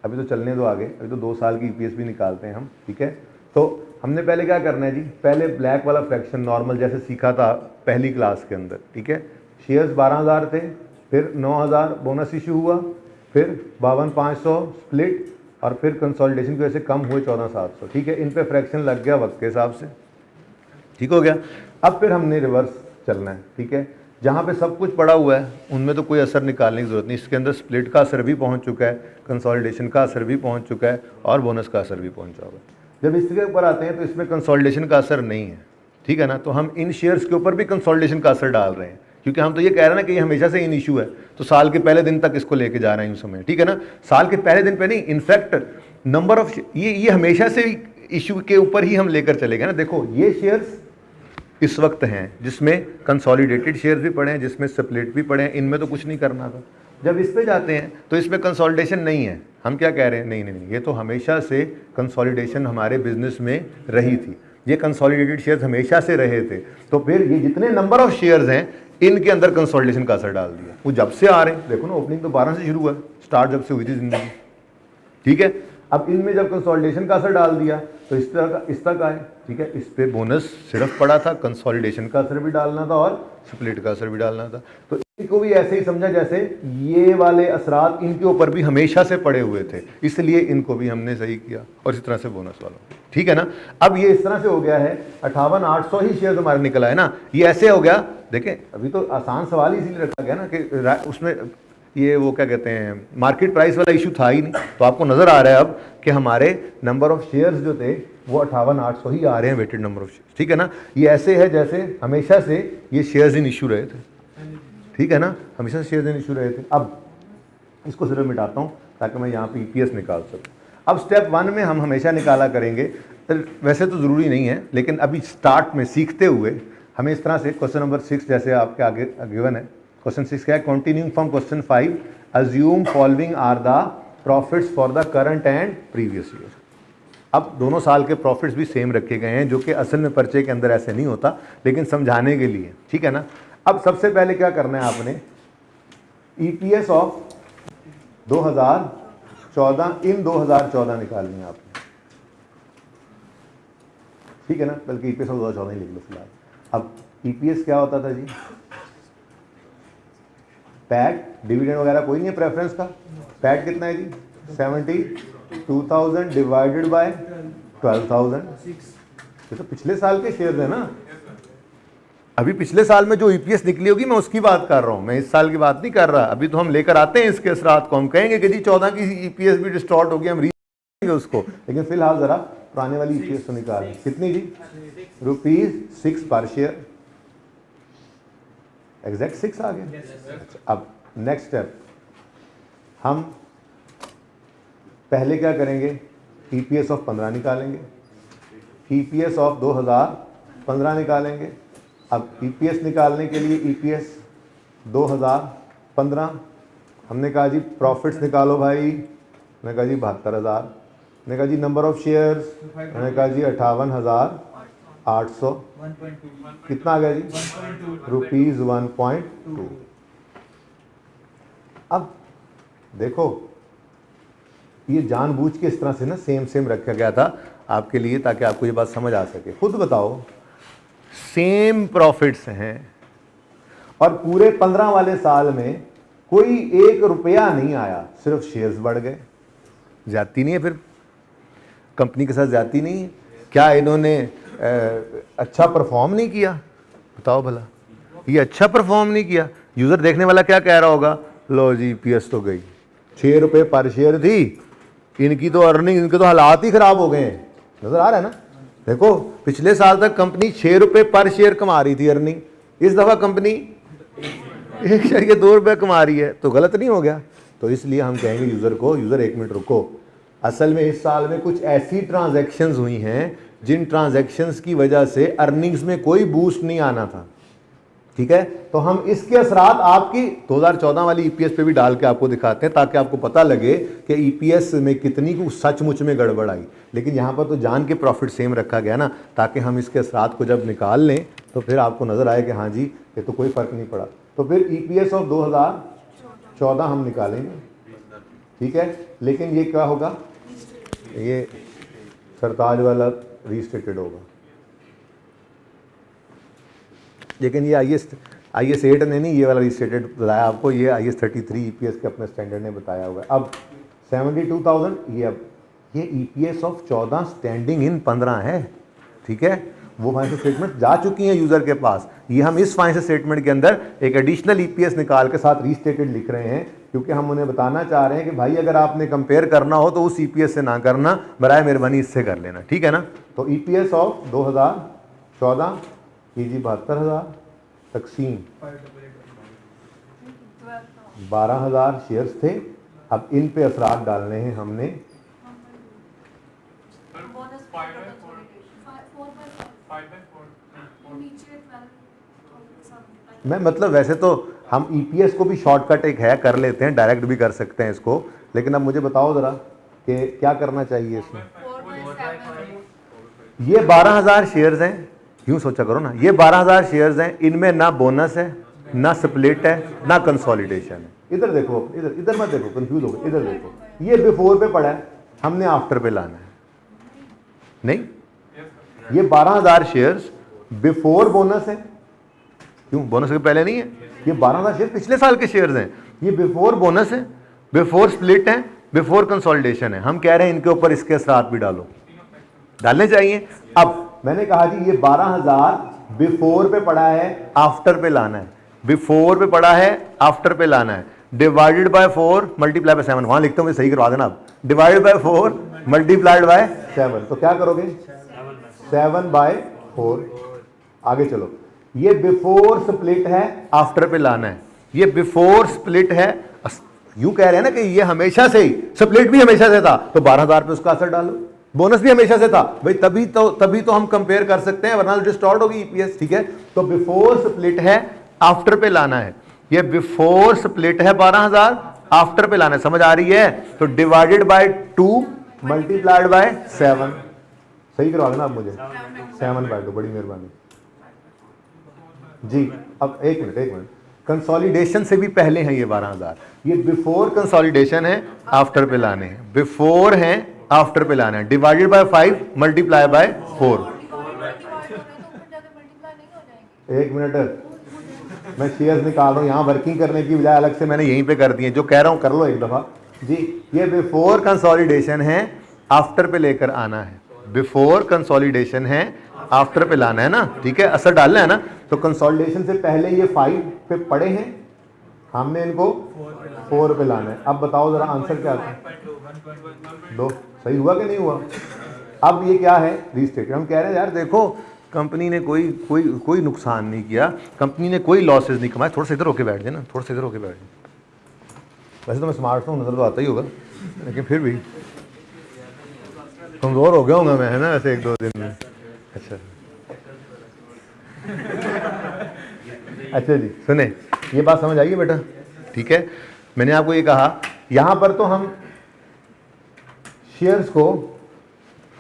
अभी तो चलने दो आगे, अभी तो 2 साल की ईपीएस भी निकालते हैं हम। ठीक है, तो हमने पहले क्या करना है जी, पहले ब्लैक वाला फ्रैक्शन नॉर्मल जैसे सीखा था पहली क्लास के अंदर। ठीक है, शेयर्स 12,000 थे, फिर 9,000 बोनस इशू हुआ, फिर 52,500 स्प्लिट और फिर कंसोलिडेशन की वजह से कम हुए 14,700। ठीक है, इन पे फ्रैक्शन लग गया वक्त के हिसाब से, ठीक हो गया। अब फिर हमने रिवर्स चलना है। ठीक है, जहाँ पे सब कुछ पड़ा हुआ है उनमें तो कोई असर निकालने की ज़रूरत नहीं, इसके अंदर स्प्लिट का असर भी पहुँच चुका है, कंसोलिडेशन का असर भी पहुँच चुका है और बोनस का असर भी पहुँचा हुआ है। जब इसके ऊपर आते हैं तो इसमें कंसोलिडेशन का असर नहीं है। ठीक है ना, तो हम इन शेयर्स के ऊपर भी कंसोलिडेशन का असर डाल रहे हैं, क्योंकि हम तो ये कह रहे हैं ना कि ये हमेशा से इन इशू है, तो साल के पहले दिन तक इसको लेके जा रहे हैं यूँ समय। ठीक है ना, साल के पहले दिन पे नहीं, इनफैक्ट नंबर ऑफ ये हमेशा से इशू के ऊपर ही हम लेकर चले गए ना। देखो ये शेयर्स इस वक्त हैं जिसमें कंसोलिडेटेड शेयर्स भी पड़े हैं, जिसमें स्प्लिट भी पड़े हैं, इनमें तो कुछ नहीं करना था। जब इस पे जाते हैं तो इसमें कंसोलिडेशन नहीं है। हम क्या कह रहे हैं, नहीं, ये तो हमेशा से कंसोलिडेशन हमारे बिजनेस में रही थी, ये कंसोलिडेटेड शेयर्स हमेशा से रहे थे। तो फिर ये जितने नंबर ऑफ शेयर्स हैं इनके अंदर कंसोलिडेशन का असर डाल दिया। वो जब से आ रहे हैं, देखो ना ओपनिंग तो 12 से शुरू हुआ, स्टार्ट जब से हुई थी जिंदगी। ठीक है, अब इनमें जब कंसोलिडेशन का असर डाल दिया तो इस तक आए। ठीक है, इस पे बोनस सिर्फ पड़ा था, कंसोलिडेशन का असर भी डालना था और स्प्लिट का असर भी डालना था। तो इनको भी ऐसे ही समझा जैसे ये वाले असरात इनके ऊपर भी हमेशा से पड़े हुए थे, इसलिए इनको भी हमने सही किया और इस तरह से बोनस वालों। ठीक है ना, अब ये इस तरह से हो गया है 58,800 ही शेयर हमारे निकला है ना, ये ऐसे हो गया। देखें अभी तो आसान सवाल ही इसीलिए रखा गया ना कि उसमें ये वो क्या कहते हैं मार्केट प्राइस वाला इशू था ही नहीं, तो आपको नज़र आ रहा है अब कि हमारे नंबर ऑफ शेयर्स जो थे वो 58,800 ही आ रहे हैं, वेटेड नंबर ऑफ शेयर्स। ठीक है ना, ये ऐसे है जैसे हमेशा से ये शेयर्स इन इशू रहे थे। ठीक है ना, हमेशा से शेयर्स इन इशू रहे थे। अब इसको सिर्फ मिटाता हूँ ताकि मैं यहाँ पे ईपीएस निकाल सकूँ। अब स्टेप 1 में हम हमेशा निकाला करेंगे, तो वैसे तो ज़रूरी नहीं है, लेकिन अभी स्टार्ट में सीखते हुए हमें इस तरह से क्वेश्चन नंबर 6 जैसे आपके आगे गिवन है, क्वेश्चन 6 क्या है, continuing from question 5, assume following are the profits for the current and previous year. अब दोनों साल के प्रॉफिट्स भी सेम रखे गए हैं, जो कि असल में पर्चे के अंदर ऐसे नहीं होता, लेकिन समझाने के लिए। ठीक है ना, अब सबसे पहले क्या करना है आपने, ईपीएस ऑफ 2014 इन 2014 निकालनी है आपने। ठीक है ना, बल्कि ईपीएस ऑफ 2014 ही लिख लो फिलहाल। अब ईपीएस क्या होता था जी, पैट डिविडेंड वगैरह कोई नहीं है प्रेफरेंस का, पैट कितना है जी? 72,000 डिवाइडेड बाय 12,000। ये तो पिछले साल के शेयर है ना। अभी पिछले साल में जो ईपीएस निकली होगी मैं उसकी बात कर रहा हूं, मैं इस साल की बात नहीं कर रहा। अभी तो हम लेकर आते हैं इसके असरात को, हम कहेंगे कि जी 14 की ईपीएस भी डिस्टॉर्ट होगी, हम रीच उसको, लेकिन फिलहाल जरा पुराने वाली ईपीएस तो निकाल। कितनी जी? ₹6 पर शेयर, एग्जैक्ट 6 आ गया। अब नेक्स्ट स्टेप, हम पहले क्या करेंगे? ईपीएस ऑफ 15 निकालेंगे, ईपीएस ऑफ 2015 निकालेंगे। अब ईपीएस निकालने के लिए ईपीएस 2015, हमने कहा जी प्रॉफिट्स निकालो भाई, मैंने कहा जी 72,000, मैंने कहा जी नंबर ऑफ शेयर्स, मैंने कहा जी 58,800, कितना आ गया जी? ₹1.2। अब देखो ये जानबूझ के इस तरह से ना सेम रखा गया था आपके लिए, ताकि आपको ये बात समझ आ सके। खुद बताओ, सेम प्रॉफिट्स हैं और पूरे 15 वाले साल में कोई ₹1 नहीं आया, सिर्फ शेयर्स बढ़ गए। ज्यादती नहीं है फिर? कंपनी के साथ ज्यादती नहीं है क्या? इन्होंने अच्छा परफॉर्म नहीं किया? बताओ भला, ये अच्छा परफॉर्म नहीं किया। यूजर देखने वाला क्या कह रहा होगा? लो जी ईपीएस तो गई, ₹6 पर शेयर थी, इनकी तो अर्निंग, इनके तो हालात ही खराब हो गए हैं। नजर आ रहा है ना? देखो पिछले साल तक कंपनी ₹6 पर शेयर कमा रही थी अर्निंग, इस दफा कंपनी ₹1.2 कमा रही है, तो गलत नहीं हो गया? तो इसलिए हम कहेंगे यूजर को, यूजर 1 मिनट रुको, असल में इस साल में कुछ ऐसी ट्रांजैक्शंस हुई हैं जिन ट्रांजैक्शंस की वजह से अर्निंग्स में कोई बूस्ट नहीं आना था, ठीक है? तो हम इसके असरात आपकी 2014 वाली ईपीएस पे भी डाल के आपको दिखाते हैं, ताकि आपको पता लगे कि ईपीएस में कितनी को सचमुच में गड़बड़ आई। लेकिन यहाँ पर तो जान के प्रॉफिट सेम रखा गया ना, ताकि हम इसके असरात को जब निकाल लें तो फिर आपको नजर आए कि हाँ जी ये तो कोई फर्क नहीं पड़ा। तो फिर ईपीएस ऑफ 2014 हम निकालेंगे, ठीक है? लेकिन ये क्या होगा? ये सरताज वाला रीस्टेटेड होगा, लेकिन ये IAS 8 ने नहीं ये वाला रीस्टेटेड बताया आपको, ये IAS 33 ईपीएस के अपने स्टैंडर्ड ने बताया हुआ है। अब 72,000, ये अब ये ईपीएस ऑफ 14 स्टैंडिंग इन 15 है, ठीक है? वो फाइनेंशियल स्टेटमेंट जा चुकी हैं यूजर के पास। ये हम इस फाइनेंशियल स्टेटमेंट के अंदर एक एडिशनल ईपीएस निकाल के साथ रीस्टेटेड लिख रहे हैं, क्योंकि हम उन्हें बताना चाह रहे हैं कि भाई अगर आपने कंपेयर करना हो तो उस ईपीएस से ना करना, बराए मेहरबानी इससे कर लेना, ठीक है ना? तो ईपीएस ऑफ 2014 कीजिए 72,000 तकसीम 12,000 शेयर्स थे। अब इन पे असरात डालने हैं हमने। मैं मतलब वैसे तो हम ईपीएस को भी शॉर्टकट एक है, कर लेते हैं, डायरेक्ट भी कर सकते हैं इसको, लेकिन अब मुझे बताओ जरा कि क्या करना चाहिए इसमें। ये 12,000 शेयर्स हैं, यूं सोचा करो ना, ये 12,000 शेयर्स हैं, इनमें ना बोनस है, ना स्प्लिट है, ना कंसोलिडेशन है। इधर देखो, इधर मत देखो, कंफ्यूज हो गए। इधर देखो, ये बिफोर पे पड़ा है, हमने आफ्टर पे लाना है। नहीं, ये 12,000 शेयर्स बिफोर बोनस है। क्यों? बोनस के पहले नहीं है। ये 12,000 शेयर पिछले साल के शेयर्स हैं, ये बिफोर बोनस है, बिफोर स्प्लिट है, बिफोर कंसोलिडेशन है। हम कह रहे हैं इनके ऊपर इसके असरात भी डालो, डालने चाहिए। अब मैंने कहा जी ये 12,000 बिफोर पे पड़ा है, आफ्टर पे लाना है, बिफोर पे पड़ा है, आफ्टर पे लाना है, डिवाइडेड बाय 4 मल्टीप्लाई बाय 7। वहां लिखता हूं, सही करवा देना आप, डिवाइडेड बाय 4 मल्टीप्लाइड बाय 7। तो क्या करोगे? 7/4। आगे चलो, ये बिफोर स्प्लिट है, आफ्टर पे लाना है। ये बिफोर स्प्लिट है, यूं कह रहे हैं ना कि ये हमेशा से ही, स्प्लिट भी हमेशा से था, तो 12,000 पे उसका असर डालो, बोनस भी हमेशा से था भाई, तभी तो हम कंपेयर कर सकते हैं, वरना डिस्टॉर्ट होगी ईपीएस, ठीक है? तो बिफोर स्प्लिट है, आफ्टर पे लाना है। ये बिफोर स्प्लिट है 12,000, आफ्टर पे लाना है, समझ आ रही है? तो डिवाइडेड बाय 2 मल्टीप्लाइड बाय 7। सही करवा देना आप मुझे, 7/2। बड़ी मेहरबानी जी। अब एक मिनट, कंसोलिडेशन से भी पहले है ये 12,000, ये बिफोर कंसोलिडेशन है, आफ्टर पे लाने हैं, बिफोर है, आफ्टर पे लाना है, डिवाइडेड बाय 5 मल्टीप्लाई बाय 4। एक मिनट, मैं शेयर्स निकाल रहा हूँ, यहाँ वर्किंग करने की बजाय अलग से मैंने यहीं पे कर दिए। जो कह रहा हूँ कर लो एक दफ़ा, जी ये बिफोर कंसोलिडेशन है, आफ्टर पे लेकर आना है। बिफोर कंसोलिडेशन है, आफ्टर पे लाना है ना, ठीक है, असर डालना है ना। तो कंसोलिडेशन से पहले ये 5 पे पड़े हैं, हमने इनको 4 पे लाना है। अब बताओ जरा आंसर क्या था? 2। सही हुआ कि नहीं हुआ? अब ये क्या है? रीस्टेट। हम कह रहे हैं यार देखो कंपनी ने कोई नुकसान नहीं किया, कंपनी ने कोई लॉसेज नहीं कमाए। थोड़ा सा इधर होके बैठ जाए ना, थोड़ा सा इधर होके बैठ जाए। वैसे तो मैं स्मार्ट हूँ, नजर तो आता ही होगा, लेकिन फिर भी कमज़ोर हो गया हूँ मैं, है ना, ऐसे 1-2 दिन में। अच्छा अच्छा जी सुने, ये बात समझ आइए बेटा, ठीक है। मैंने आपको ये कहा यहाँ पर तो हम शेयर्स को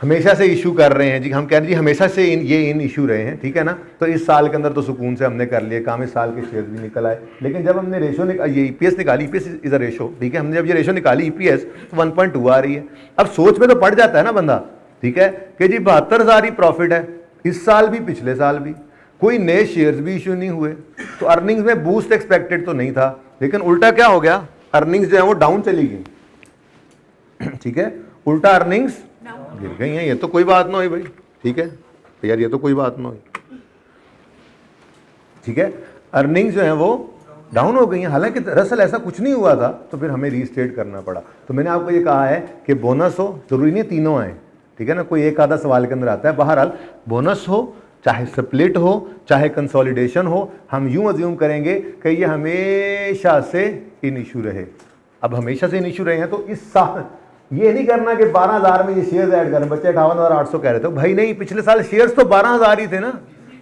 हमेशा से इशू कर रहे हैं जी, हम कह रहे हैं जी हमेशा से इन इशू रहे हैं, ठीक है ना। तो इस साल के अंदर तो सुकून से हमने कर लिए काम, इस साल के शेयर्स भी निकल आए। लेकिन जब हमने रेशो ये ईपीएस निकाली, ईपीएस इज अ रेशो, ठीक है, हमने जब ये रेशो निकाली ईपीएस तो 1.2 आ रही है। अब सोच में तो पड़ जाता है ना बंदा, ठीक है, कि जी 72,000 ही प्रॉफिट है इस साल भी पिछले साल भी, कोई नए शेयर्स भी इशू नहीं हुए, तो अर्निंग्स में बूस्ट एक्सपेक्टेड तो नहीं था। लेकिन उल्टा क्या हो गया, अर्निंग्स जो है वो डाउन चली गई, ठीक है, उल्टा अर्निंग्स गिर गई हैं। ये तो कोई बात ना हुई भाई, ठीक है यार, ये तो कोई बात ना हुई, ठीक है, अर्निंग्स जो है वो डाउन हो गई हैं। हालांकि दरअसल ऐसा कुछ नहीं हुआ था, तो फिर हमें रीस्टेट करना पड़ा। तो मैंने आपको ये कहा है कि बोनस हो, जरूरी नहीं तीनों आए, ठीक है ना, कोई एक आधा सवाल के अंदर आता है। बहरहाल बोनस हो, चाहे स्प्लिट हो, चाहे कंसोलिडेशन हो, हम यूं अज्यूम करेंगे कि ये हमेशा से इन इशू रहे। अब हमेशा से इन इशू रहे हैं तो इस साल ये नहीं करना कि 12,000 में ये शेयर्स ऐड करें। बच्चे 58,800 कह रहे थे, भाई नहीं, पिछले साल शेयर्स तो 12,000 ही थे ना,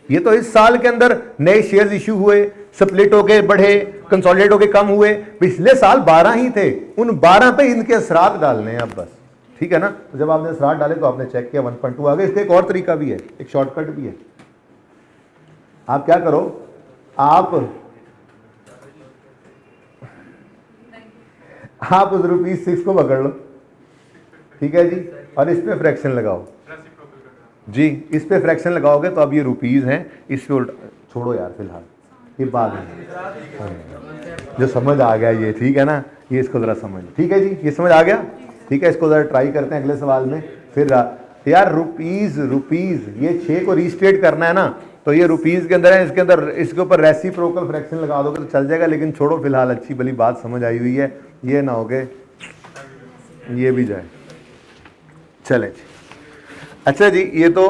ये तो इस साल के अंदर नए शेयर्स इशू हुए, स्प्लिट होके बढ़े, कंसोलिडेट होके कम हुए, पिछले साल 12 ही थे, उन 12 पे इनके असरात डालने हैं अब बस, ठीक है ना। तो जब आपने असरात डाले तो आपने चेक किया 1.2 आ गए। इसका एक और तरीका भी है, एक शॉर्टकट भी है। आप क्या करो, आप उस ₹6 को पकड़ लो, ठीक है जी, और इस पे फ्रैक्शन लगाओ जी, इस पे फ्रैक्शन लगाओगे तो अब ये रुपीस हैं, इस पे छोड़ो यार फिलहाल, ये बात है जो समझ आ गया ये, ठीक है ना, ये इसको ज़रा समझ, ठीक है जी, ये समझ आ गया, ठीक है। इसको ज़रा ट्राई करते हैं अगले सवाल में। फिर यार रुपीस ये 6 को रीस्टेट करना है ना, तो ये रुपीस के अंदर है, इसके अंदर इसके ऊपर रेसिप्रोकल फ्रैक्शन लगा दोगे तो चल जाएगा। लेकिन छोड़ो फिलहाल, अच्छी भली बात समझ आई हुई है, ये ना हो गए ये भी जाए, चले जी। अच्छा जी, ये तो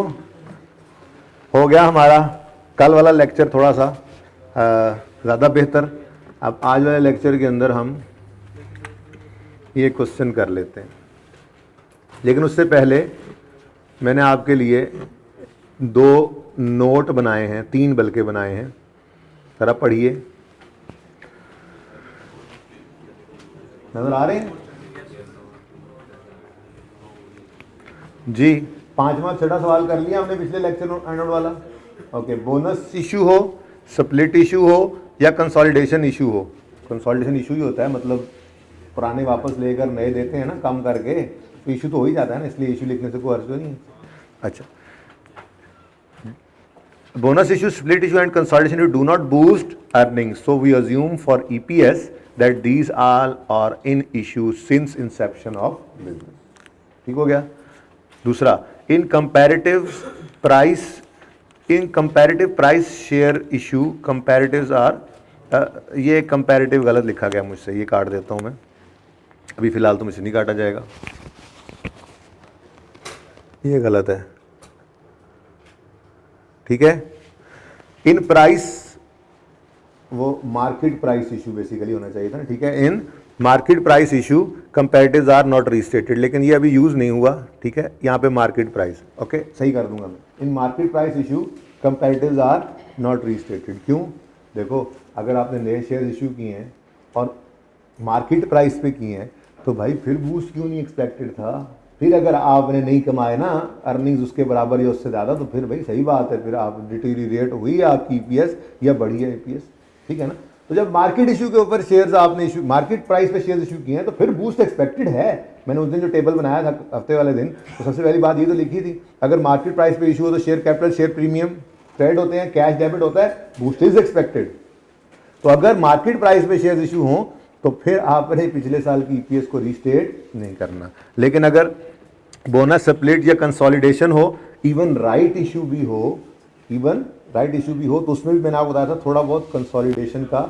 हो गया हमारा कल वाला लेक्चर, थोड़ा सा ज़्यादा बेहतर। अब आज वाले लेक्चर के अंदर हम ये क्वेश्चन कर लेते हैं, लेकिन उससे पहले मैंने आपके लिए 2 नोट बनाए हैं, 3 बल्कि बनाए हैं, जरा पढ़िए, नजर आ रहे हैं जी। 5वां 6वां सवाल कर लिया हमने पिछले लेक्चर एनोड वाला। ओके, बोनस इशू हो, स्प्लिट इशू हो या कंसोलिडेशन इशू हो, कंसोलिडेशन इशू ही होता है, मतलब पुराने वापस लेकर नए देते हैं ना कम करके, तो इशू तो हो ही जाता है ना, इसलिए इशू लिखने से कोई अर्थ नहीं है। अच्छा, bonus issue, split issue and consolidation do not boost earnings, so we assume for EPS that these all are in issue since inception of business, ठीक हो गया। दूसरा, in comparative price share issue, comparatives are ये कंपैरेटिव गलत लिखा गया मुझसे, ये काट देता हूँ मैं, अभी फिलहाल तो मुझसे नहीं काटा जाएगा, ये गलत है, ठीक है। इन प्राइस, वो मार्केट प्राइस इशू बेसिकली होना चाहिए था ना, ठीक है। In market price issue comparatives are not restated, लेकिन ये अभी यूज़ नहीं हुआ, ठीक है, यहाँ पे मार्केट प्राइस, ओके, सही कर दूंगा मैं। In market price issue comparatives are not restated, क्यों? देखो, अगर आपने नए शेयर इशू किए हैं और मार्केट प्राइस पे किए हैं तो भाई फिर बूस्ट क्यों नहीं एक्सपेक्टेड था? फिर अगर आपने नहीं कमाए ना अर्निंग्स उसके बराबर या उससे ज़्यादा, तो फिर भाई सही बात है, फिर आप डिटीरिएट हुई आपकी ईपीएस या बढ़ी है ईपीएस, ठीक है ना। तो जब मार्केट इशू के ऊपर शेयर्स आपने इशू, मार्केट प्राइस पे शेयर्स इशू किए हैं, तो फिर बूस्ट एक्सपेक्टेड है। मैंने उस दिन जो टेबल बनाया था हफ्ते वाले दिन, तो सबसे पहली बात ये तो लिखी थी, अगर मार्केट प्राइस पे इशू हो तो share capital, share premium trade होते हैं, कैश डेबिट होता है, बूस्ट इज एक्सपेक्टेड। तो अगर मार्केट प्राइस पे शेयर्स इशू हों तो फिर आपने पिछले साल की ईपीएस को रीस्टेट नहीं करना। लेकिन अगर बोनस स्प्लिट या कंसोलिडेशन हो, इवन राइट इशू भी हो, तो उसमें भी मैंने आपको बताया था थोड़ा बहुत कंसोलिडेशन का,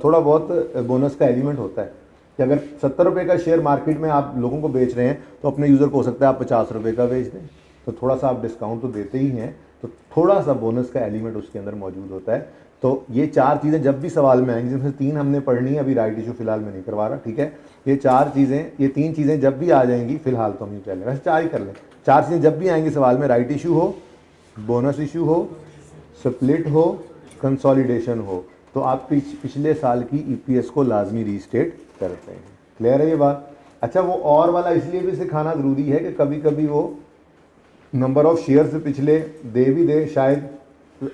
थोड़ा बहुत बोनस का एलिमेंट होता है कि अगर 70 रुपये का शेयर मार्केट में आप लोगों को बेच रहे हैं तो अपने यूज़र को हो सकता है आप 50 रुपये का बेच दें, तो थोड़ा सा आप डिस्काउंट तो देते ही हैं, तो थोड़ा सा बोनस का एलिमेंट उसके अंदर मौजूद होता है। तो ये 4 चीज़ें जब भी सवाल में आएंगी, जिसमें 3 हमने पढ़नी है, अभी राइट इशू फिलहाल मैं नहीं करवा रहा, ठीक है। ये 3 चीज़ें जब भी आ जाएंगी, फिलहाल तो हम ये कह लें, वैसे 4 ही कर लें, 4 चीज़ें जब भी आएंगी सवाल में, राइट इशू हो, बोनस इशू हो, स्प्लिट हो, कंसोलिडेशन हो, तो आप पिछले साल की ईपीएस को लाजमी रीस्टेट करते हैं। क्लियर है ये बात? अच्छा, वो और वाला इसलिए भी सिखाना ज़रूरी है कि कभी कभी वो नंबर ऑफ शेयर्स पिछले दे भी दे, शायद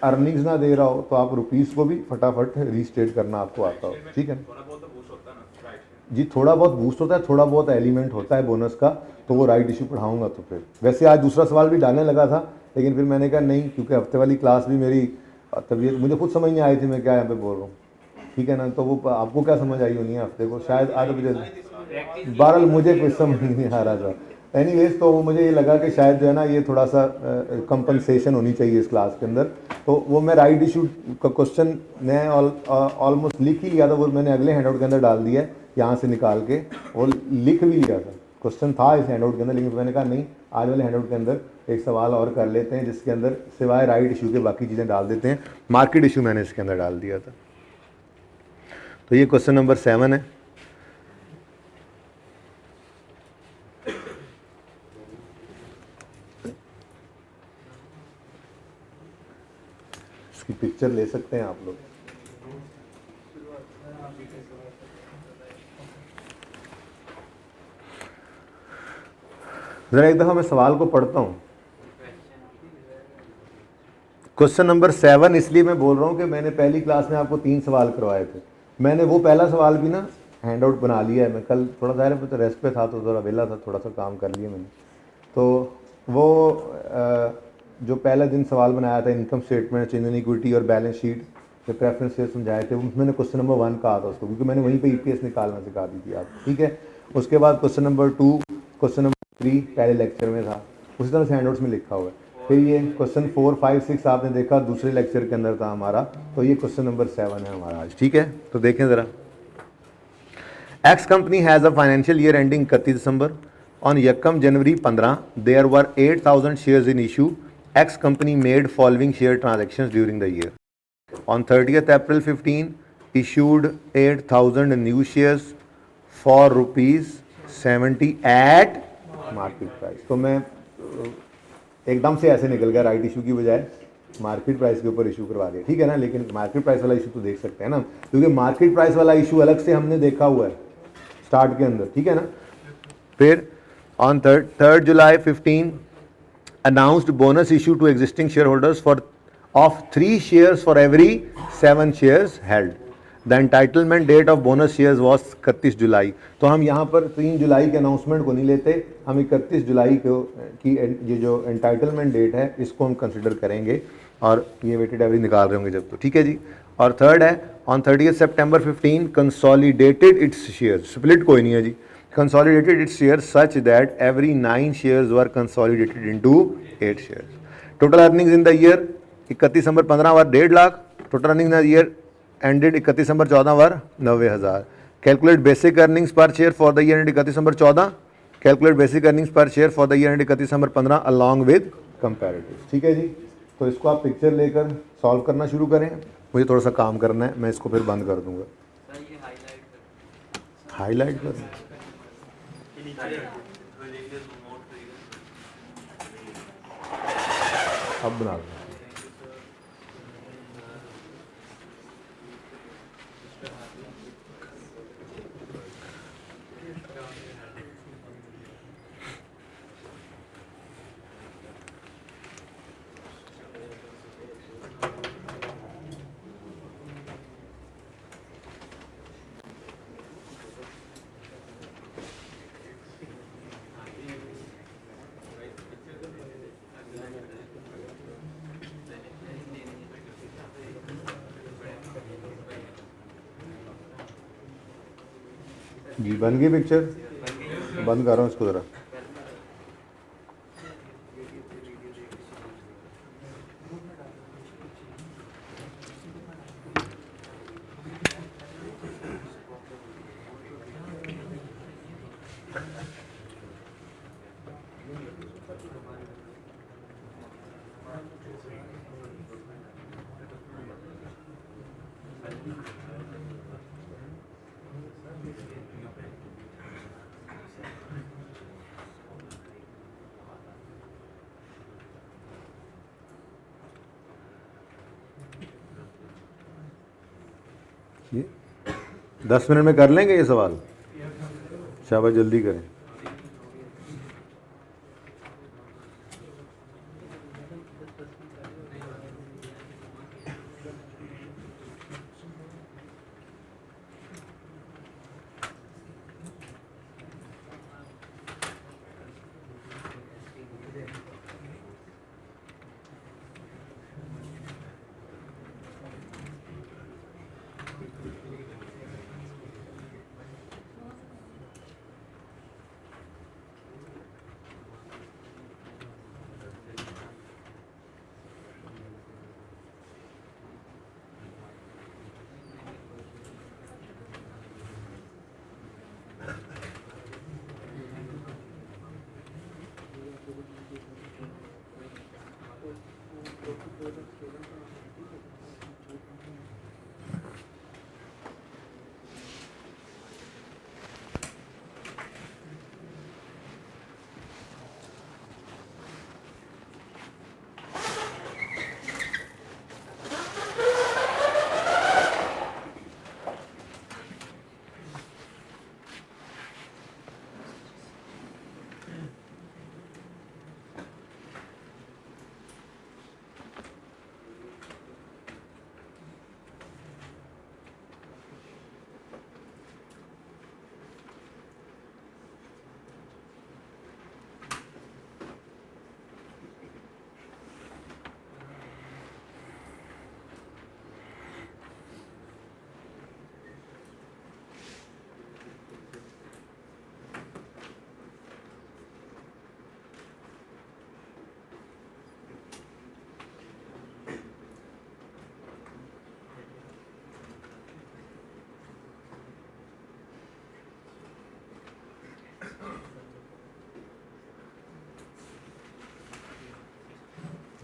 अर्निंग्स ना दे रहा हो, तो आप रुपीस को भी फटाफट रीस्टेट करना आपको आता हो, ठीक है जी। थोड़ा बहुत बूस्ट होता है, थोड़ा बहुत एलिमेंट होता है बोनस का, तो वो राइट इशू पढ़ाऊंगा। तो फिर वैसे आज दूसरा सवाल भी डालने लगा था, लेकिन फिर मैंने कहा नहीं, क्योंकि हफ्ते वाली क्लास भी मेरी तबीयत मुझे खुद समझ नहीं आई थी मैं क्या यहाँ पे बोल रहा हूँ, ठीक है ना। तो वो आपको क्या समझ आई होनी है हफ्ते को, शायद आधे बजे, बहरहाल मुझे कुछ समझ नहीं आ रहा था। एनीवेज, तो वो मुझे ये लगा कि शायद जो है ना ये थोड़ा सा कंपनसेशन होनी चाहिए इस क्लास के अंदर, तो वो मैं राइट इशू का क्वेश्चन मैं ऑलमोस्ट लिख ही लिया था, वो मैंने अगले हैंडआउट के अंदर डाल दिया है यहाँ से निकाल के, और लिख भी लिया था, क्वेश्चन था इस हैंडआउट के अंदर, लेकिन मैंने कहा नहीं, आज वाले हैंडआउट के अंदर एक सवाल और कर लेते हैं जिसके अंदर सिवाय राइट इशू के बाकी चीज़ें डाल देते हैं। मार्केट इशू मैंने इसके अंदर डाल दिया था। तो ये क्वेश्चन नंबर 7 है। इसकी पिक्चर ले सकते हैं आप लोग। जरा एक दफा मैं सवाल को पढ़ता हूं। क्वेश्चन नंबर 7 इसलिए मैं बोल रहा हूं कि मैंने पहली क्लास में आपको 3 सवाल करवाए थे। मैंने वो पहला सवाल भी ना हैंड आउट बना लिया है। मैं कल थोड़ा सा तो रेस्ट पे था, तो थोड़ा वेला था, थोड़ा सा काम कर लिया मैंने। तो वो जो पहला दिन सवाल बनाया था, income statement, change in equity और बैलेंस शीट के प्रेफरेंस शेयर समझाए थे, मैंने क्वेश्चन नंबर 1 कहा था उसको, क्योंकि मैंने वहीं पे ईपीएस निकालना सिखा दी थी आप, ठीक है। उसके बाद क्वेश्चन नंबर 2, क्वेश्चन नंबर 3 पहले लेक्चर में था, उसी तरह से हैंडआउट्स में लिखा हुआ है। फिर ये क्वेश्चन 4, 5, 6 आपने देखा दूसरे लेक्चर के अंदर था हमारा, तो ये क्वेश्चन नंबर 7 है हमारा आज, ठीक है। तो देखें ज़रा, X company has a financial year ending 31 December. On यकम जनवरी 15 there were 8000 shares in issue. X company made following share transactions during the year. On 30th April 15 issued 8000 new shares for ₹70 at market price. तो मैं एकदम से ऐसे निकल गया, राइट इशू की बजाय मार्केट प्राइस के ऊपर इशू करवा दिया, ठीक है ना। लेकिन मार्केट प्राइस वाला इशू तो देख सकते हैं ना, क्योंकि मार्केट प्राइस वाला इशू अलग से हमने देखा हुआ है स्टार्ट के अंदर, ठीक है ना। फिर on 3rd July 15 announced bonus issue to existing shareholders for of 3 shares for every 7 shares held. The entitlement date of bonus shares was 31 जुलाई। तो हम यहाँ पर 3 जुलाई के अनाउंसमेंट को नहीं लेते, हम 31 जुलाई को की ये जो एंटाइटलमेंट डेट है इसको हम कंसिडर करेंगे, और ये वेटेड एवरेज निकाल रहे होंगे जब, तो ठीक है जी। और थर्ड है on 30th September 15 consolidated it's shares, split कोई नहीं है जी, consolidated its shares such that every 9 shares were consolidated into 8 shares. Total earnings in the year 31 December 15 were 1.5 lakh. Total earning in the year ended 31 December 14 were 90,000। Calculate basic earnings per share for the year end 31 December 14। Calculate basic earnings per share for the year end 31 December 15 along with comparatives, ठीक है जी। तो इसको आप पिक्चर लेकर सॉल्व करना शुरू करें, मुझे थोड़ा सा काम करना है, मैं इसको फिर बंद कर दूंगा। हाईलाइट कर अब बना लो। जी बन गई पिक्चर, बंद कर रहा हूँ इसको ज़रा। ये 10 मिनट में कर लेंगे ये सवाल? शाबाश, जल्दी करें।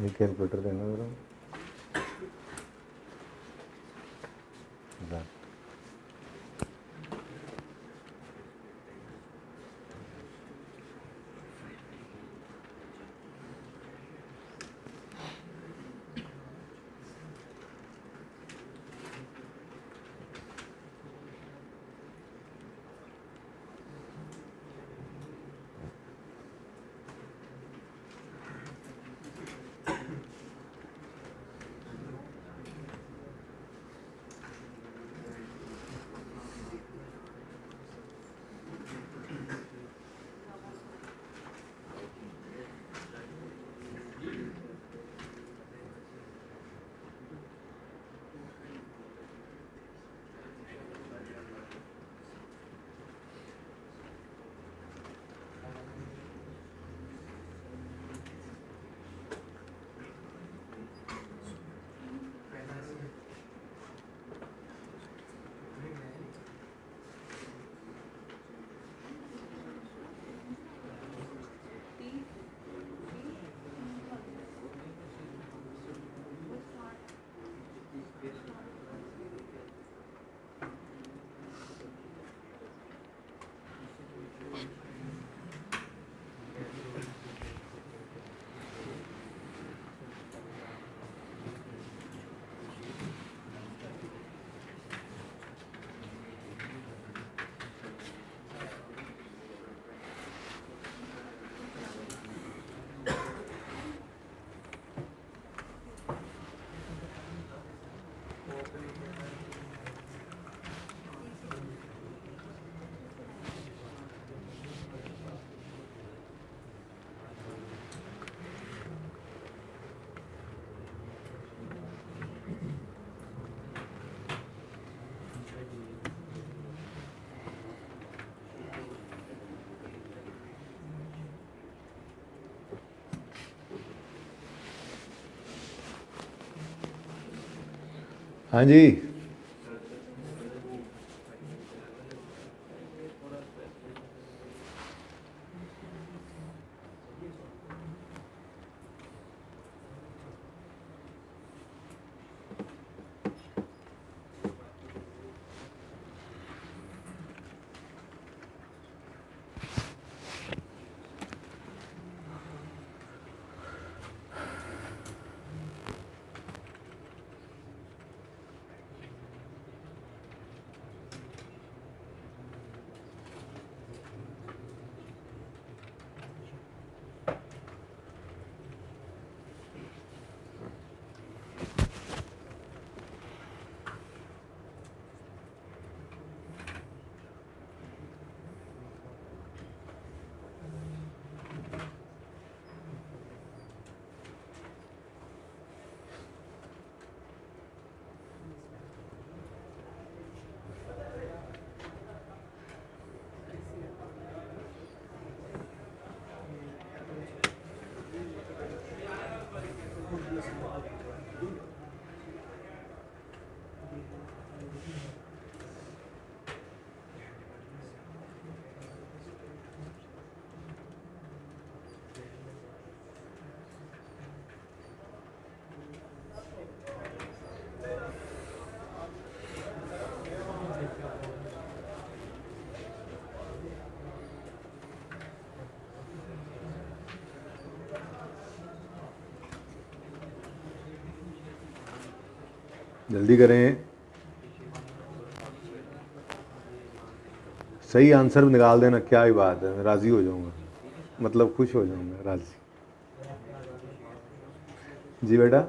ये कैलकुलेटर देना ज़रा। हाँ जी, जल्दी करें, सही आंसर निकाल देना, क्या ही बात है, मैं राज़ी हो जाऊंगा, मतलब खुश हो जाऊंगा, राज़ी। जी बेटा,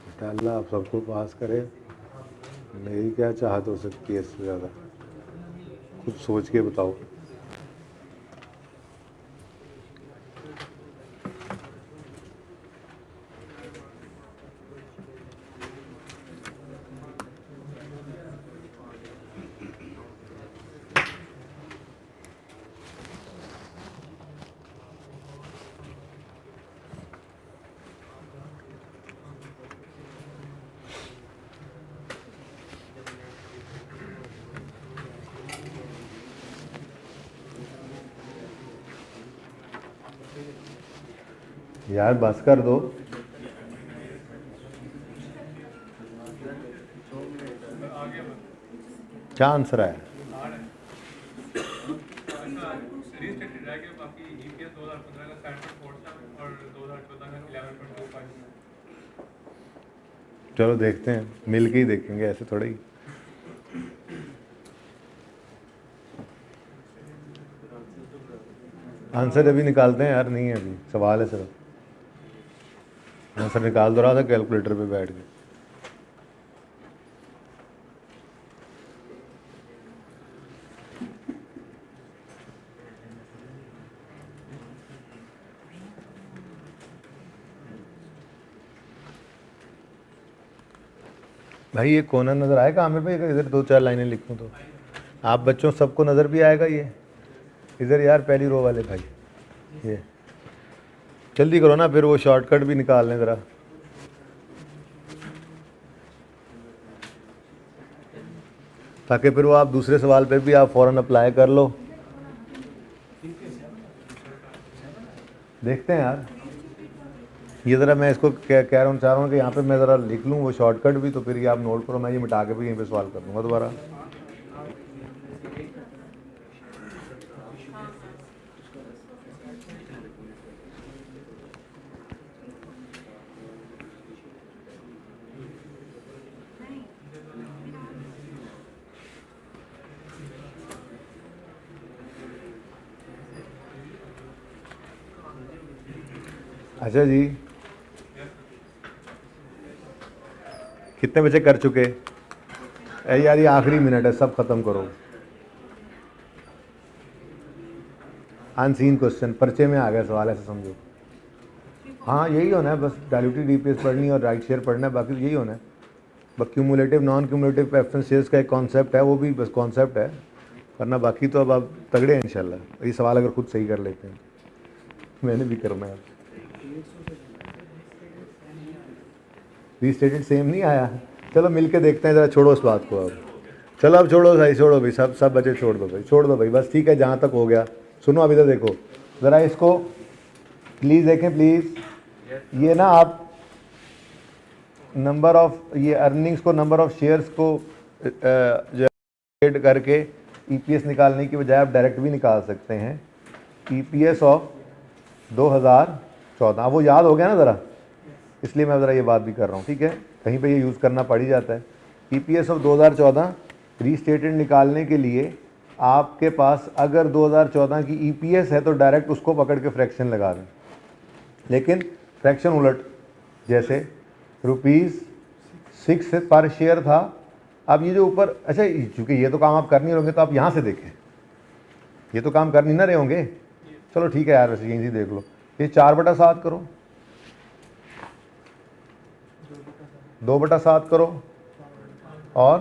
बेटा अल्लाह आप सबको पास करे, मेरी क्या चाहत हो सकती है इससे ज़्यादा, कुछ सोच के बताओ। यार बस कर दो, क्या आंसर है? चलो देखते हैं, मिल के ही देखेंगे, ऐसे थोड़ा ही। आंसर अभी निकालते हैं यार, नहीं है अभी, सवाल है सिर्फ। आंसर निकाल दो रहा था कैलकुलेटर पे बैठ के। भाई ये कोना नज़र आएगा आमिर भाई, अगर इधर 2-4 लाइनें लिखूं तो आप बच्चों सबको नज़र भी आएगा ये? इधर यार पहली रो वाले भाई, ये जल्दी करो ना, फिर वो शॉर्टकट भी निकाल लें ज़रा, ताकि फिर वो आप दूसरे सवाल पे भी आप फ़ौरन अप्लाई कर लो। देखते हैं यार, ये ज़रा मैं इसको कह रहा हूँ, चाह रहा हूँ कि यहाँ पे मैं ज़रा लिख लूँ वो शॉर्टकट भी, तो फिर ये आप नोट करो, मैं ये मिटा के भी यहीं पे सवाल कर दूँगा दोबारा। अच्छा जी, कितने बजे कर चुके? अरे यार ये आखिरी मिनट है, सब खत्म करो। अनसीन क्वेश्चन पर्चे में आ गया सवाल, ऐसे समझो। हाँ यही होना है बस, डायल्यूटेड डीपीएस पढ़नी है और राइट शेयर पढ़ना है, बाकी यही होना है बस। Cumulative non cumulative preference shares का एक कॉन्सेप्ट है, वो भी बस कॉन्सेप्ट है करना, बाकी तो अब आप तगड़े हैं इंशाल्लाह। ये सवाल अगर खुद सही कर लेते हैं, मैंने भी करना है। रीस्टेटेड सेम नहीं आया। चलो मिल के देखते हैं ज़रा, छोड़ो इस बात को अब। चलो अब छोड़ो भाई, छोड़ो भाई, सब बचे छोड़ दो भाई, छोड़ दो भाई, बस ठीक है जहाँ तक हो गया। सुनो अभी तो देखो ज़रा इसको, प्लीज़ देखें प्लीज़। ये ना आप नंबर ऑफ ये अर्निंग्स को, नंबर ऑफ शेयर्स को जो ऐड करके ईपीएस निकालने की बजाय आप डायरेक्ट भी निकाल सकते हैं। ईपीएस ऑफ 2014, वो याद हो गया ना ज़रा, इसलिए मैं ज़रा ये बात भी कर रहा हूँ, ठीक है, कहीं पे ये यूज़ करना पड़ ही जाता है। ईपीएस ऑफ 2014 रीस्टेटेड निकालने के लिए आपके पास अगर 2014 की ईपीएस है तो डायरेक्ट उसको पकड़ के फ्रैक्शन लगा दें, लेकिन फ्रैक्शन उलट, जैसे ₹6 पर शेयर था। अब ये जो ऊपर, अच्छा चूँकि ये तो काम आप कर नहीं होंगे तो आप यहाँ से देखें, ये तो काम कर नहीं ना रहे होंगे। चलो ठीक है यार, वैसे यहीं से देख लो। ये 4/7 करो, 2/7 करो, और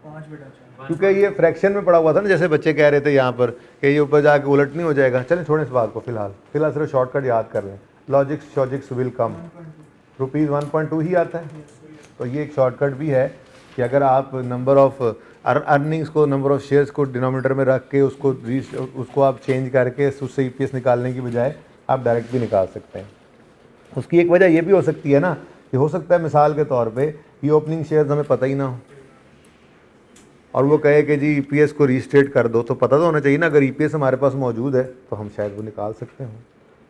5/4, क्योंकि ये फ्रैक्शन में पड़ा हुआ था ना, जैसे बच्चे कह रहे थे यहाँ पर कि ये ऊपर जाके उलट नहीं हो जाएगा। चलें छोड़ें इस बात को फिलहाल सिर्फ शॉर्टकट याद कर लें। लॉजिक्स विल कम, ₹1.2 ही आता है। तो ये एक शॉर्टकट भी है कि अगर आप नंबर ऑफ अर्निंग्स को, नंबर ऑफ शेयर्स को डिनोमिनेटर में रख के उसको आप चेंज करके उससे ईपीएस निकालने की बजाय आप डायरेक्ट भी निकाल सकते हैं। उसकी एक वजह ये भी हो सकती है ना कि हो सकता है मिसाल के तौर पे ये ओपनिंग शेयर्स हमें पता ही ना हो और वो कहे कि जी ईपीएस को रीस्टेट कर दो, तो पता तो होना चाहिए ना। अगर ईपीएस हमारे पास मौजूद है तो हम शायद वो निकाल सकते हो।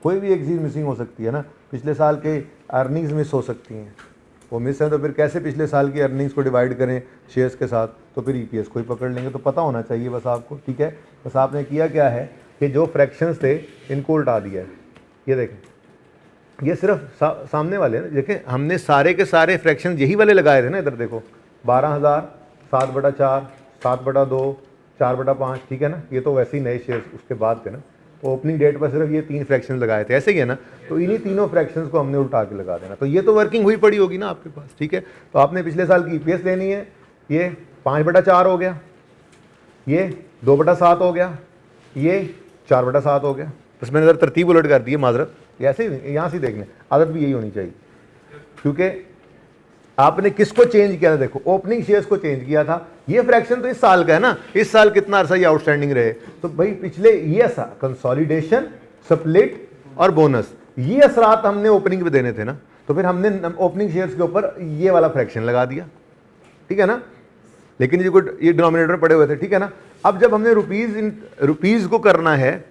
कोई भी एक चीज़ मिसिंग हो सकती है ना, पिछले साल के अर्निंग्स मिस हो सकती हैं, वो मिस है तो फिर कैसे पिछले साल की अर्निंग्स को डिवाइड करें शेयर्स के साथ, तो फिर ईपीएस को ही पकड़ लेंगे। तो पता होना चाहिए बस आपको, ठीक है। बस आपने किया क्या है कि जो फ्रैक्शंस थे इनको उल्टा दिया है। ये देखें, ये सिर्फ सामने वाले हैं, देखें हमने सारे के सारे फ्रैक्शन यही वाले लगाए थे ना। इधर देखो 12,000, 7/4, 7/2, 4/5, ठीक है ना। ये तो वैसे ही नए शेयर्स उसके बाद थे ना, ओपनिंग डेट पर सिर्फ ये 3 फ्रैक्शन लगाए थे, ऐसे ही है ना। तो इन्हीं तीनों फ्रैक्शंस को हमने उल्टा के लगा देना। तो ये तो वर्किंग हुई पड़ी होगी ना आपके पास, ठीक है। तो आपने पिछले साल की ईपीएस लेनी है, ये 5/4 हो गया, ये 2/7 हो गया, ये 4/7 हो गया। बस मैंने ज़रा तरतीब उलट कर दी है, माजरत। ऐसे ही यहाँ से देखने आदत भी यही होनी चाहिए, क्योंकि आपने किसको चेंज किया था, देखो ओपनिंग शेयर्स को चेंज किया था। ये फ्रैक्शन तो इस साल का है ना, इस साल कितना अरसा ये आउटस्टैंडिंग रहे, तो भाई पिछले ये कंसोलिडेशन, स्प्लिट और बोनस, ये असरात हमने ओपनिंग पे देने थे ना। तो फिर हमने ओपनिंग शेयर्स के ऊपर ये वाला फ्रैक्शन लगा दिया, ठीक है ना। लेकिन ये डिनोमिनेटर पड़े हुए थे, ठीक है ना। अब जब हमने रुपीज़ को करना है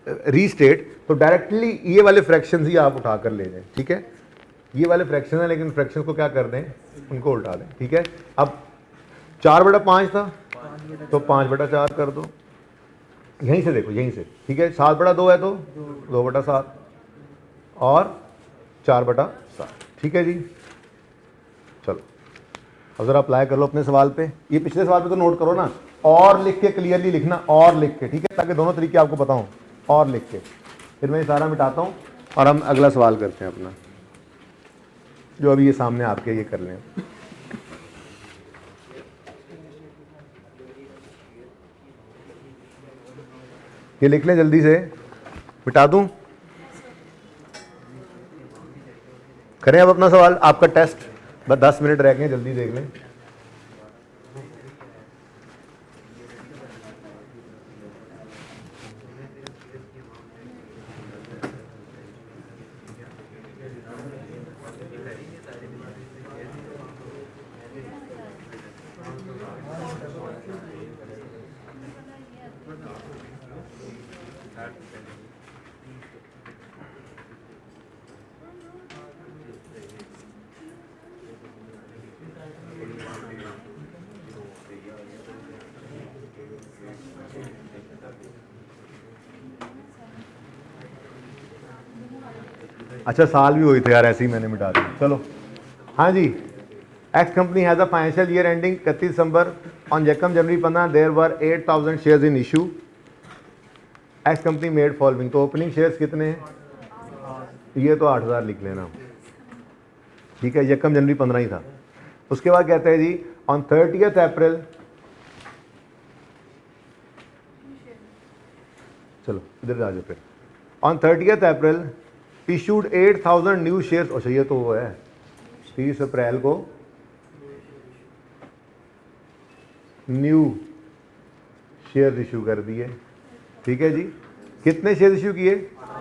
रीस्टेट, तो डायरेक्टली ये वाले फ्रैक्शन ही आप उठा कर ले जाएं, ठीक है। ये वाले फ्रैक्शन है, लेकिन फ्रैक्शन को क्या कर दें, उनको उल्टा दें, ठीक है। अब 4/5 था तो 5/4 कर दो, यहीं से देखो, यहीं से, ठीक है। 7/2 है तो 2/7 और 4/7, ठीक है जी। चलो अब ज़रा अप्लाई कर लो अपने सवाल पे। ये पिछले सवाल पे तो नोट करो ना, और लिख के क्लियरली लिखना, और लिख के, ठीक है, ताकि दोनों तरीके आपको पता हों। और लिख के फिर मैं ये सारा मिटाता हूँ और हम अगला सवाल करते हैं अपना, जो अभी ये सामने आपके ये कर लें। ये लिख लें जल्दी से, मिटा दूं, करें अब अपना सवाल। आपका टेस्ट बस 10 मिनट रह गए, जल्दी देख लें। अच्छा साल भी हुई थे यार, ऐसे ही मैंने मिटा दिया। चलो हाँ जी, X company has a financial year ending 31 December, on जेकम January 15 there were 8,000 shares in issue. X company made following, तो ओपनिंग शेयर्स कितने हैं, ये तो 8,000 लिख लेना, ठीक है। जेकम जनवरी 15 ही था। उसके बाद कहते हैं जी ऑन 30 अप्रैल, चलो इधर आ जाओ फिर, on 30 April issued 8,000 new shares. अच्छा ये तो वो है, 30 अप्रैल को न्यू शेयर इशू कर दिए, ठीक है जी। कितने शेयर इशू किए?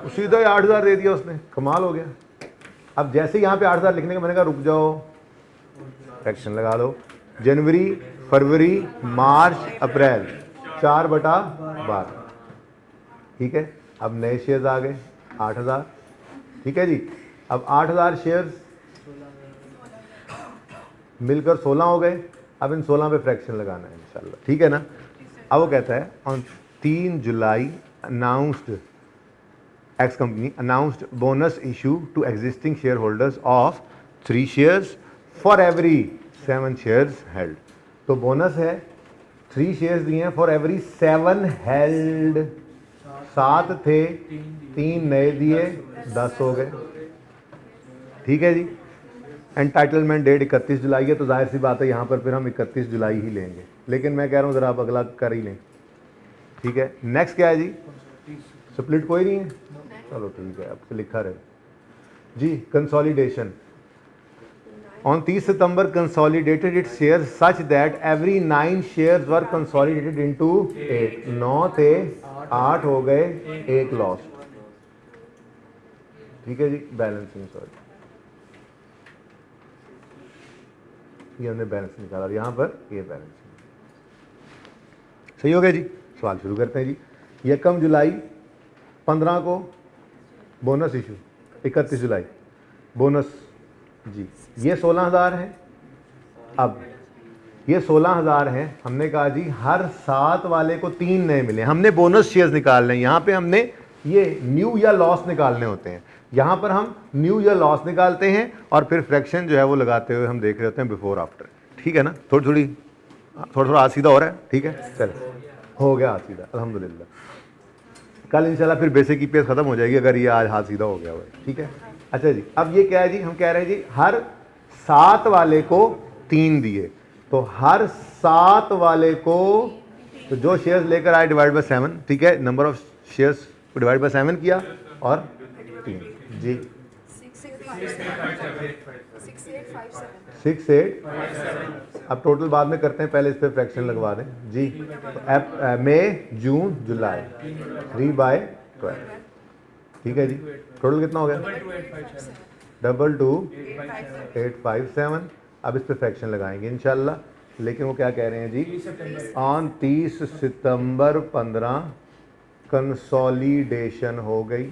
सीधा ही 8,000 दे दिया उसने, कमाल हो गया। अब जैसे यहाँ पे 8,000 लिखने का मैंने कहा रुक जाओ, फ्रैक्शन लगा दो। जनवरी, फरवरी, मार्च, अप्रैल, 4/12, ठीक है। अब नए शेयर्स आ गए 8,000, ठीक है जी। अब 8,000 शेयर्स मिलकर 16 हो गए। अब इन 16 पे फ्रैक्शन लगाना है इंशाल्लाह, ठीक है ना। अब वो कहता है ऑन 3 जुलाई announced X company announced bonus issue to existing share holders of 3 shares for every 7 shares held. तो बोनस है 3 शेयर्स दिए हैं फॉर एवरी 7 हेल्ड। 7 थे, 3 नए दिए, 10 हो गए, ठीक है जी। एंटाइटलमेंट डेट 31 जुलाई है, तो जाहिर सी बात है यहाँ पर फिर हम 31 जुलाई ही लेंगे, लेकिन मैं कह रहा हूँ ज़रा आप अगला कर ही लें, ठीक है। नेक्स्ट क्या है जी? स्प्लिट कोई नहीं है, चलो ठीक है, अब लिखा रहे जी। Consolidation on 30 September consolidated its share such that every 9 shares were consolidated into 8। 9 थे, 8 हो गए, 1 लॉस, ठीक है जी। बैलेंसिंग, सॉरी ये हमने बैलेंस निकाला और यहाँ पर ये बैलेंस, सही हो गया जी। सवाल शुरू करते हैं जी। 1 जुलाई 15 को बोनस इशू, 31 जुलाई बोनस जी। ये 16,000 है। अब ये 16,000 है, हमने कहा जी हर 7 वाले को 3 नए मिले, हमने बोनस शेयर्स निकालने हैं। यहाँ पे हमने ये न्यू या लॉस निकालने होते हैं, यहाँ पर हम न्यू या लॉस निकालते हैं और फिर फ्रैक्शन जो है वो लगाते हुए हम देख रहे होते हैं बिफोर आफ्टर, ठीक है ना। थोड़ा हाथ सीधा हो रहा है, ठीक है, चलो हो गया हाथ सीधा अल्हम्दुलिल्लाह। कल इंशाल्लाह फिर बेसिक की पेज खत्म हो जाएगी अगर ये आज हाथ सीधा हो गया हुआ है, ठीक है। अच्छा जी, अब ये क्या है जी? हम कह रहे हैं जी हर 7 वाले को 3 दिए, तो हर 7 वाले को, तो जो शेयर्स लेकर आए डिवाइड बाय 7, ठीक है, नंबर ऑफ शेयर्स को डिवाइड बाय 7 किया और 3 जी 6,857। अब टोटल बाद में करते हैं, पहले इस पर फ्रैक्शन लगवा दें जी। तो मई, जून, जुलाई 3/12, ठीक है जी। टोटल कितना हो गया? 22,857। अब इस पर फ्रैक्शन लगाएंगे इंशाल्लाह, लेकिन वो क्या कह रहे हैं जी? ऑन 30 सितंबर 15 कंसोलिडेशन हो गई,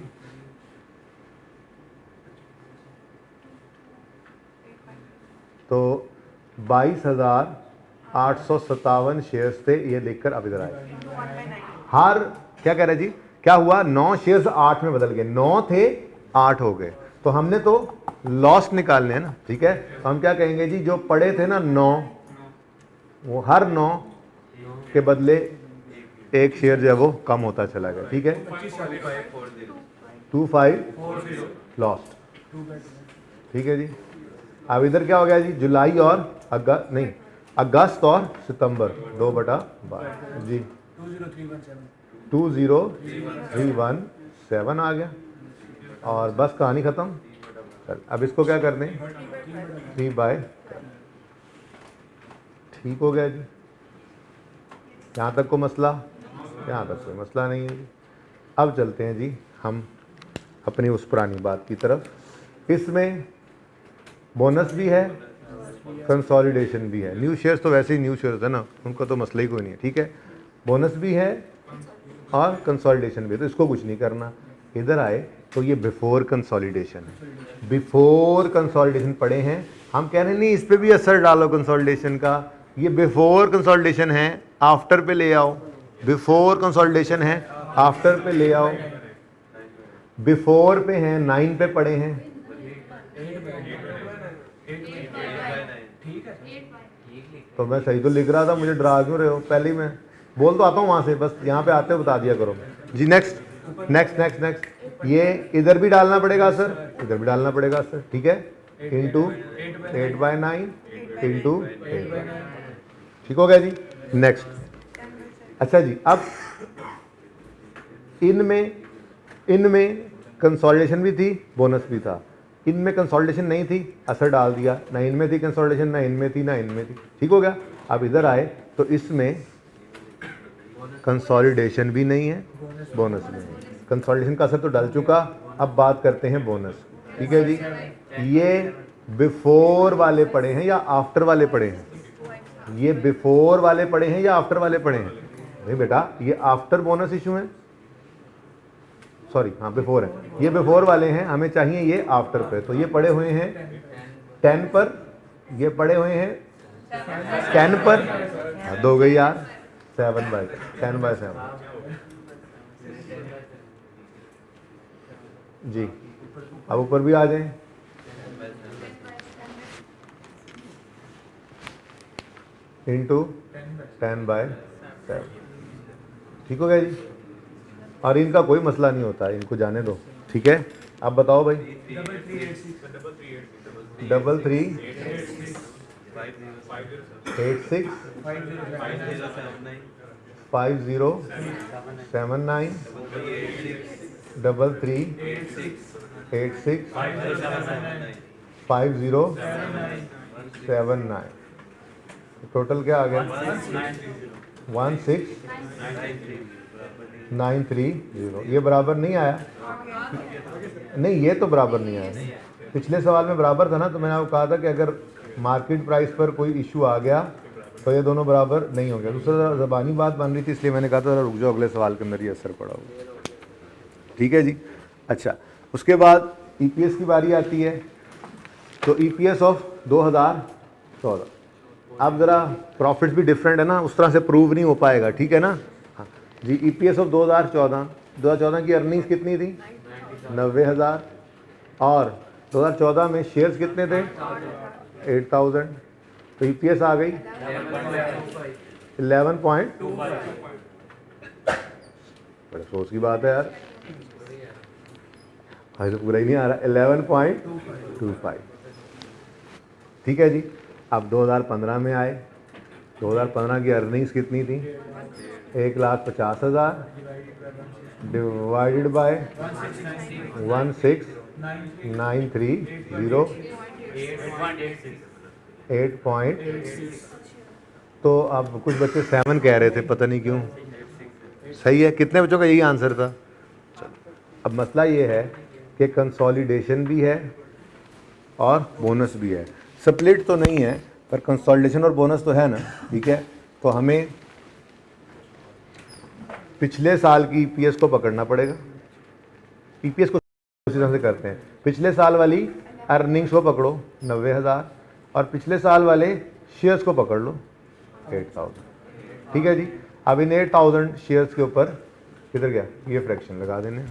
तो 22,857 शेयर्स थे, ये देखकर अब इधर आए। हर क्या कह रहे जी? क्या हुआ? 9 शेयर्स 8 में बदल गए, 9 थे 8 हो गए, तो हमने तो लॉस निकालने हैं ना, ठीक है। तो हम क्या कहेंगे जी? जो पड़े थे ना 9, वो हर 9 के बदले एक शेयर जो है वो कम होता चला गया, ठीक है। 2540 लॉस्ट, ठीक है जी। अब इधर क्या हो गया जी? जुलाई और अगस्त और सितंबर 2/12 जी 20317 आ गया और बस कहानी ख़त्म। अब इसको क्या करने? 3/12, ठीक हो गया जी। यहाँ तक को मसला, यहाँ तक कोई मसला नहीं है जी। अब चलते हैं जी हम अपनी उस पुरानी बात की तरफ। इसमें बोनस भी है, कंसोलिडेशन भी है। न्यू शेयर्स तो वैसे ही न्यू शेयर्स है ना, उनको तो मसला ही कोई नहीं है, ठीक है। बोनस भी है और कंसोलिडेशन भी है, तो इसको कुछ नहीं करना। इधर आए तो ये बिफोर कंसोलिडेशन है, बिफोर कंसोलिडेशन पढ़े हैं हम, कह रहे हैं नहीं इस पर भी असर डालो कंसोलिडेशन का। ये बिफोर कंसोलिडेशन है, आफ्टर पे ले आओ। बिफोर कंसोलिडेशन है, आफ्टर पे ले आओ। बिफोर पे हैं, 9 पे पड़े हैं, तो मैं सही तो लिख रहा था, मुझे डरा क्यों रहे हो? पहले ही मैं बोल तो आता हूँ वहाँ से, बस यहाँ पे आते हो बता दिया करो जी। नेक्स्ट नेक्स्ट नेक्स्ट नेक्स्ट, ये इधर भी डालना पड़ेगा सर, इधर भी डालना पड़ेगा सर, ठीक है। इंटू 8/9 इंटू 8/9, ठीक हो गया जी। नेक्स्ट, अच्छा जी, अब इनमें कंसोलिडेशन भी थी, बोनस भी था। इनमें कंसोलिडेशन नहीं थी, असर डाल दिया, ना इनमें थी कंसोलिडेशन, ना इनमें थी, ना इनमें थी, ठीक हो गया। अब इधर आए तो इसमें कंसोलिडेशन भी नहीं है, बोनस भी नहीं है, कंसोलिडेशन का असर तो डल चुका। अब बात करते हैं बोनस, ठीक है जी। ये बिफोर वाले पड़े हैं या आफ्टर वाले पड़े हैं? ये बिफोर वाले पड़े हैं या आफ्टर वाले पड़े हैं? नहीं बेटा, ये आफ्टर बोनस इशू है, सॉरी हाँ बिफोर है, ये बिफोर वाले हैं, हमें चाहिए ये आफ्टर पे। तो ये पड़े हुए हैं 10 पर, ये पड़े हुए हैं 10 पर, हद हो गई यार, 10/7 जी। अब ऊपर भी आ जाएं, इंटू 10/7, ठीक हो गया जी। और इनका कोई मसला नहीं होता है, इनको जाने दो, ठीक है। आप बताओ भाई, 33865079 33865079, टोटल क्या आ गया? 16930। ये बराबर नहीं आया, नहीं ये तो बराबर नहीं आया नहीं। पिछले सवाल में बराबर था ना, तो मैंने आपको कहा था कि अगर मार्केट प्राइस पर कोई इशू आ गया तो ये दोनों बराबर नहीं हो गया। दूसरा ज़बानी बात बन रही थी, इसलिए मैंने कहा था रुक जाओ, अगले सवाल के अंदर ही असर पड़ा होगा, ठीक है जी। अच्छा, उसके बाद ईपीएस की बारी आती है। तो ईपीएस ऑफ 2014, अब ज़रा प्रॉफिट्स भी डिफरेंट है ना, उस तरह से प्रूव नहीं हो पाएगा, ठीक है ना। हाँ जी, ईपीएस ऑफ 2014 की अर्निंग्स कितनी थी? 90,000। और 2014 में शेयर्स कितने थे? 8,000। तो ईपीएस आ गई 11 पॉइंट, बड़े सोच की बात है यार, अभी तो पूरा ही नहीं आ रहा, 11.25, ठीक है जी। अब 2015 में आए, 2015 की अर्निंग्स कितनी थी? 1,50,000 डिवाइडेड बाय 16,930, 8.86। तो अब कुछ बच्चे 7 कह रहे थे, पता नहीं क्यों। सही है, कितने बच्चों का यही आंसर था? अब मसला ये है कि कंसोलिडेशन भी है और बोनस भी है, स्प्लिट तो नहीं है, पर कंसोलिडेशन और बोनस तो है ना, ठीक है। तो हमें पिछले साल की ईपीएस को पकड़ना पड़ेगा। ईपीएस को उसी तरह से करते हैं, पिछले साल वाली अर्निंग्स को पकड़ो 90,000, और पिछले साल वाले शेयर्स को पकड़ लो 8,000, ठीक है जी। अब इन 8,000 शेयर्स के ऊपर किधर गया, ये फ्रैक्शन लगा देने,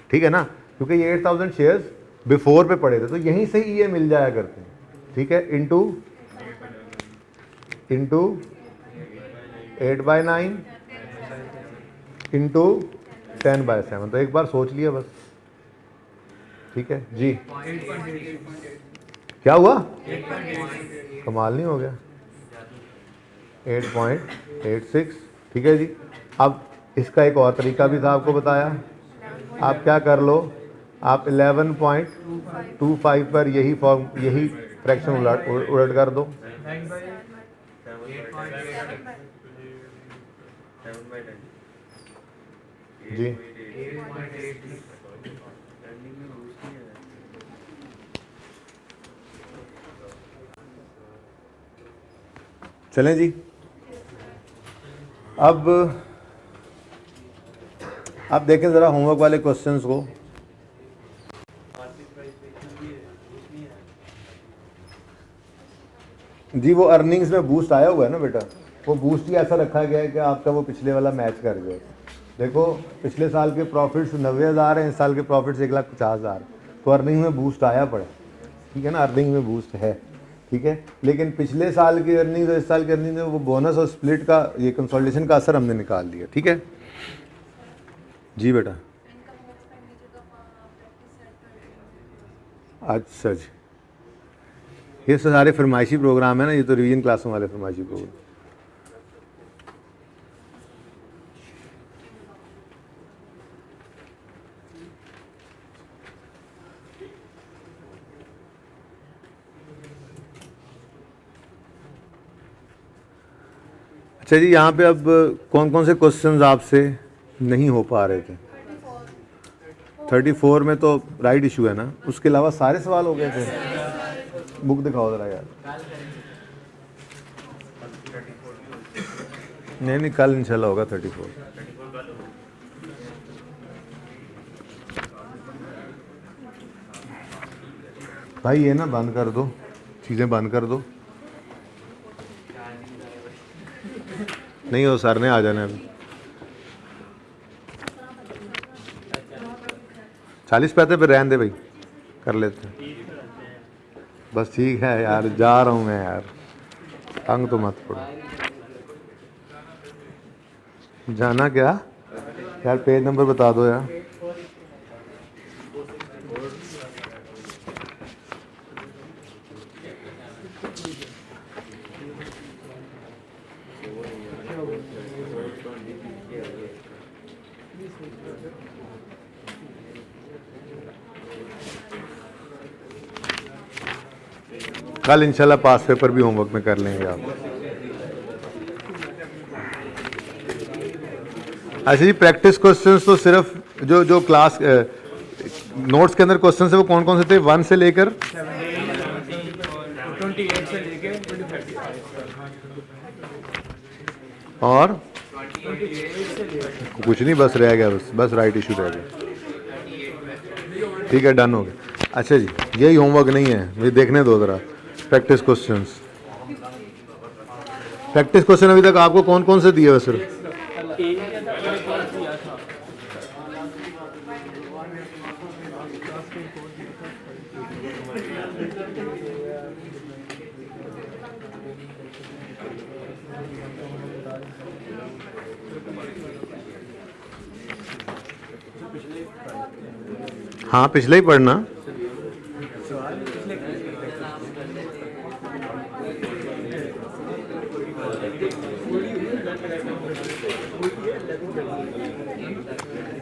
ठीक है ना, क्योंकि ये 8,000 शेयर्स बिफोर पे पड़े थे, तो यहीं से ही ये मिल जाया करते हैं, ठीक है। इंटू 8/9 इंटू 10/7, तो एक बार सोच लिया बस, ठीक है जी। क्या हुआ? कमाल नहीं हो गया? 8.86, ठीक है जी। अब इसका एक और तरीका भी था, आपको बताया, आप क्या कर लो, आप 11.25 पर यही फ्रैक्शन उलट कर दो, जी। चलें जी। अब आप देखें ज़रा होमवर्क वाले क्वेश्चंस को। जी वो अर्निंग्स में बूस्ट आया हुआ है ना बेटा, वो बूस्ट ही ऐसा रखा गया है कि आपका वो पिछले वाला मैच कर जाए। देखो पिछले साल के प्रॉफिट्स 90,000 हैं, इस साल के प्रॉफिट्स 1,50,000, तो अर्निंग में बूस्ट आया पड़ा, ठीक है ना, अर्निंग में बूस्ट है, ठीक है। लेकिन पिछले साल की अर्निंग और इस साल की अर्निंग में वो बोनस और स्प्लिट का, ये कंसोलिडेशन का असर हमने निकाल लिया, ठीक है जी बेटा। अच्छा जी, ये सारे फरमाइशी प्रोग्राम है ना, ये तो रिवीजन क्लासों वाले फरमाइशी प्रोग्राम। अच्छा जी, यहाँ पे अब कौन कौन से क्वेश्चंस आपसे नहीं हो पा रहे थे? 34 में तो राइट इशू है ना, उसके अलावा सारे सवाल हो गए थे? बुक दिखाओ ज़रा यार। नहीं, कल इंशाल्लाह होगा 34। भाई ये ना बंद कर दो, चीज़ें बंद कर दो। नहीं हो सर ने आ जाना अभी। 40 पैसे पे रहने दे भाई, कर लेते हैं बस। ठीक है यार, जा रहा हूँ मैं यार, तंग तो मत पड़ो। जाना क्या यार, पेज नंबर बता दो यार। कल इंशाल्लाह पास पेपर भी होमवर्क में कर लेंगे आप। अच्छा जी, प्रैक्टिस क्वेश्चंस तो सिर्फ जो क्लास नोट्स के अंदर क्वेश्चंस है वो कौन कौन से थे? 1 से लेकर 28 से लेके 25 और कुछ नहीं, बस रह गया, बस राइट इशू रह गया। ठीक है, डन हो गया। अच्छा जी, यही होमवर्क नहीं है, ये देखने दो ज़रा। प्रैक्टिस क्वेश्चंस अभी तक आपको कौन कौन से दिए हुए सर? हाँ, पिछले ही पढ़ना।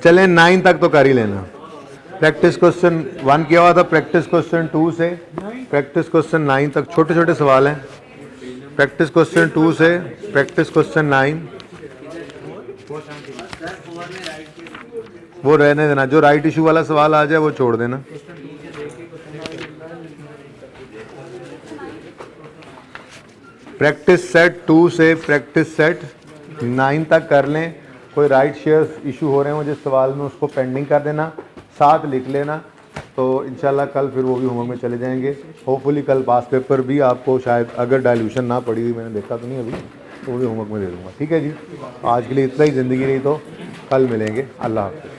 चले 9 तक तो कर ही लेना। प्रैक्टिस क्वेश्चन 1 किया हुआ था, प्रैक्टिस क्वेश्चन 2 से प्रैक्टिस क्वेश्चन 9 तक छोटे छोटे सवाल हैं। प्रैक्टिस क्वेश्चन 2 से प्रैक्टिस क्वेश्चन 9 वो रहने देना, जो राइट इशू वाला सवाल आ जाए वो छोड़ देना। प्रैक्टिस सेट 2 से प्रैक्टिस सेट 9 तक कर लें। कोई राइट शेयर्स इशू हो रहे हैं जिस सवाल में, उसको पेंडिंग कर देना, साथ लिख लेना, तो इंशाल्लाह कल फिर वो भी होमवर्क में चले जाएंगे। होपफुली कल पास पेपर भी आपको शायद, अगर डायल्यूशन ना पड़ी हुई, मैंने देखा तो नहीं अभी, तो वो भी होमवर्क में दे दूँगा। ठीक है जी, आज के लिए इतना ही। ज़िंदगी रही तो कल मिलेंगे। अल्लाह हाफ़िज़।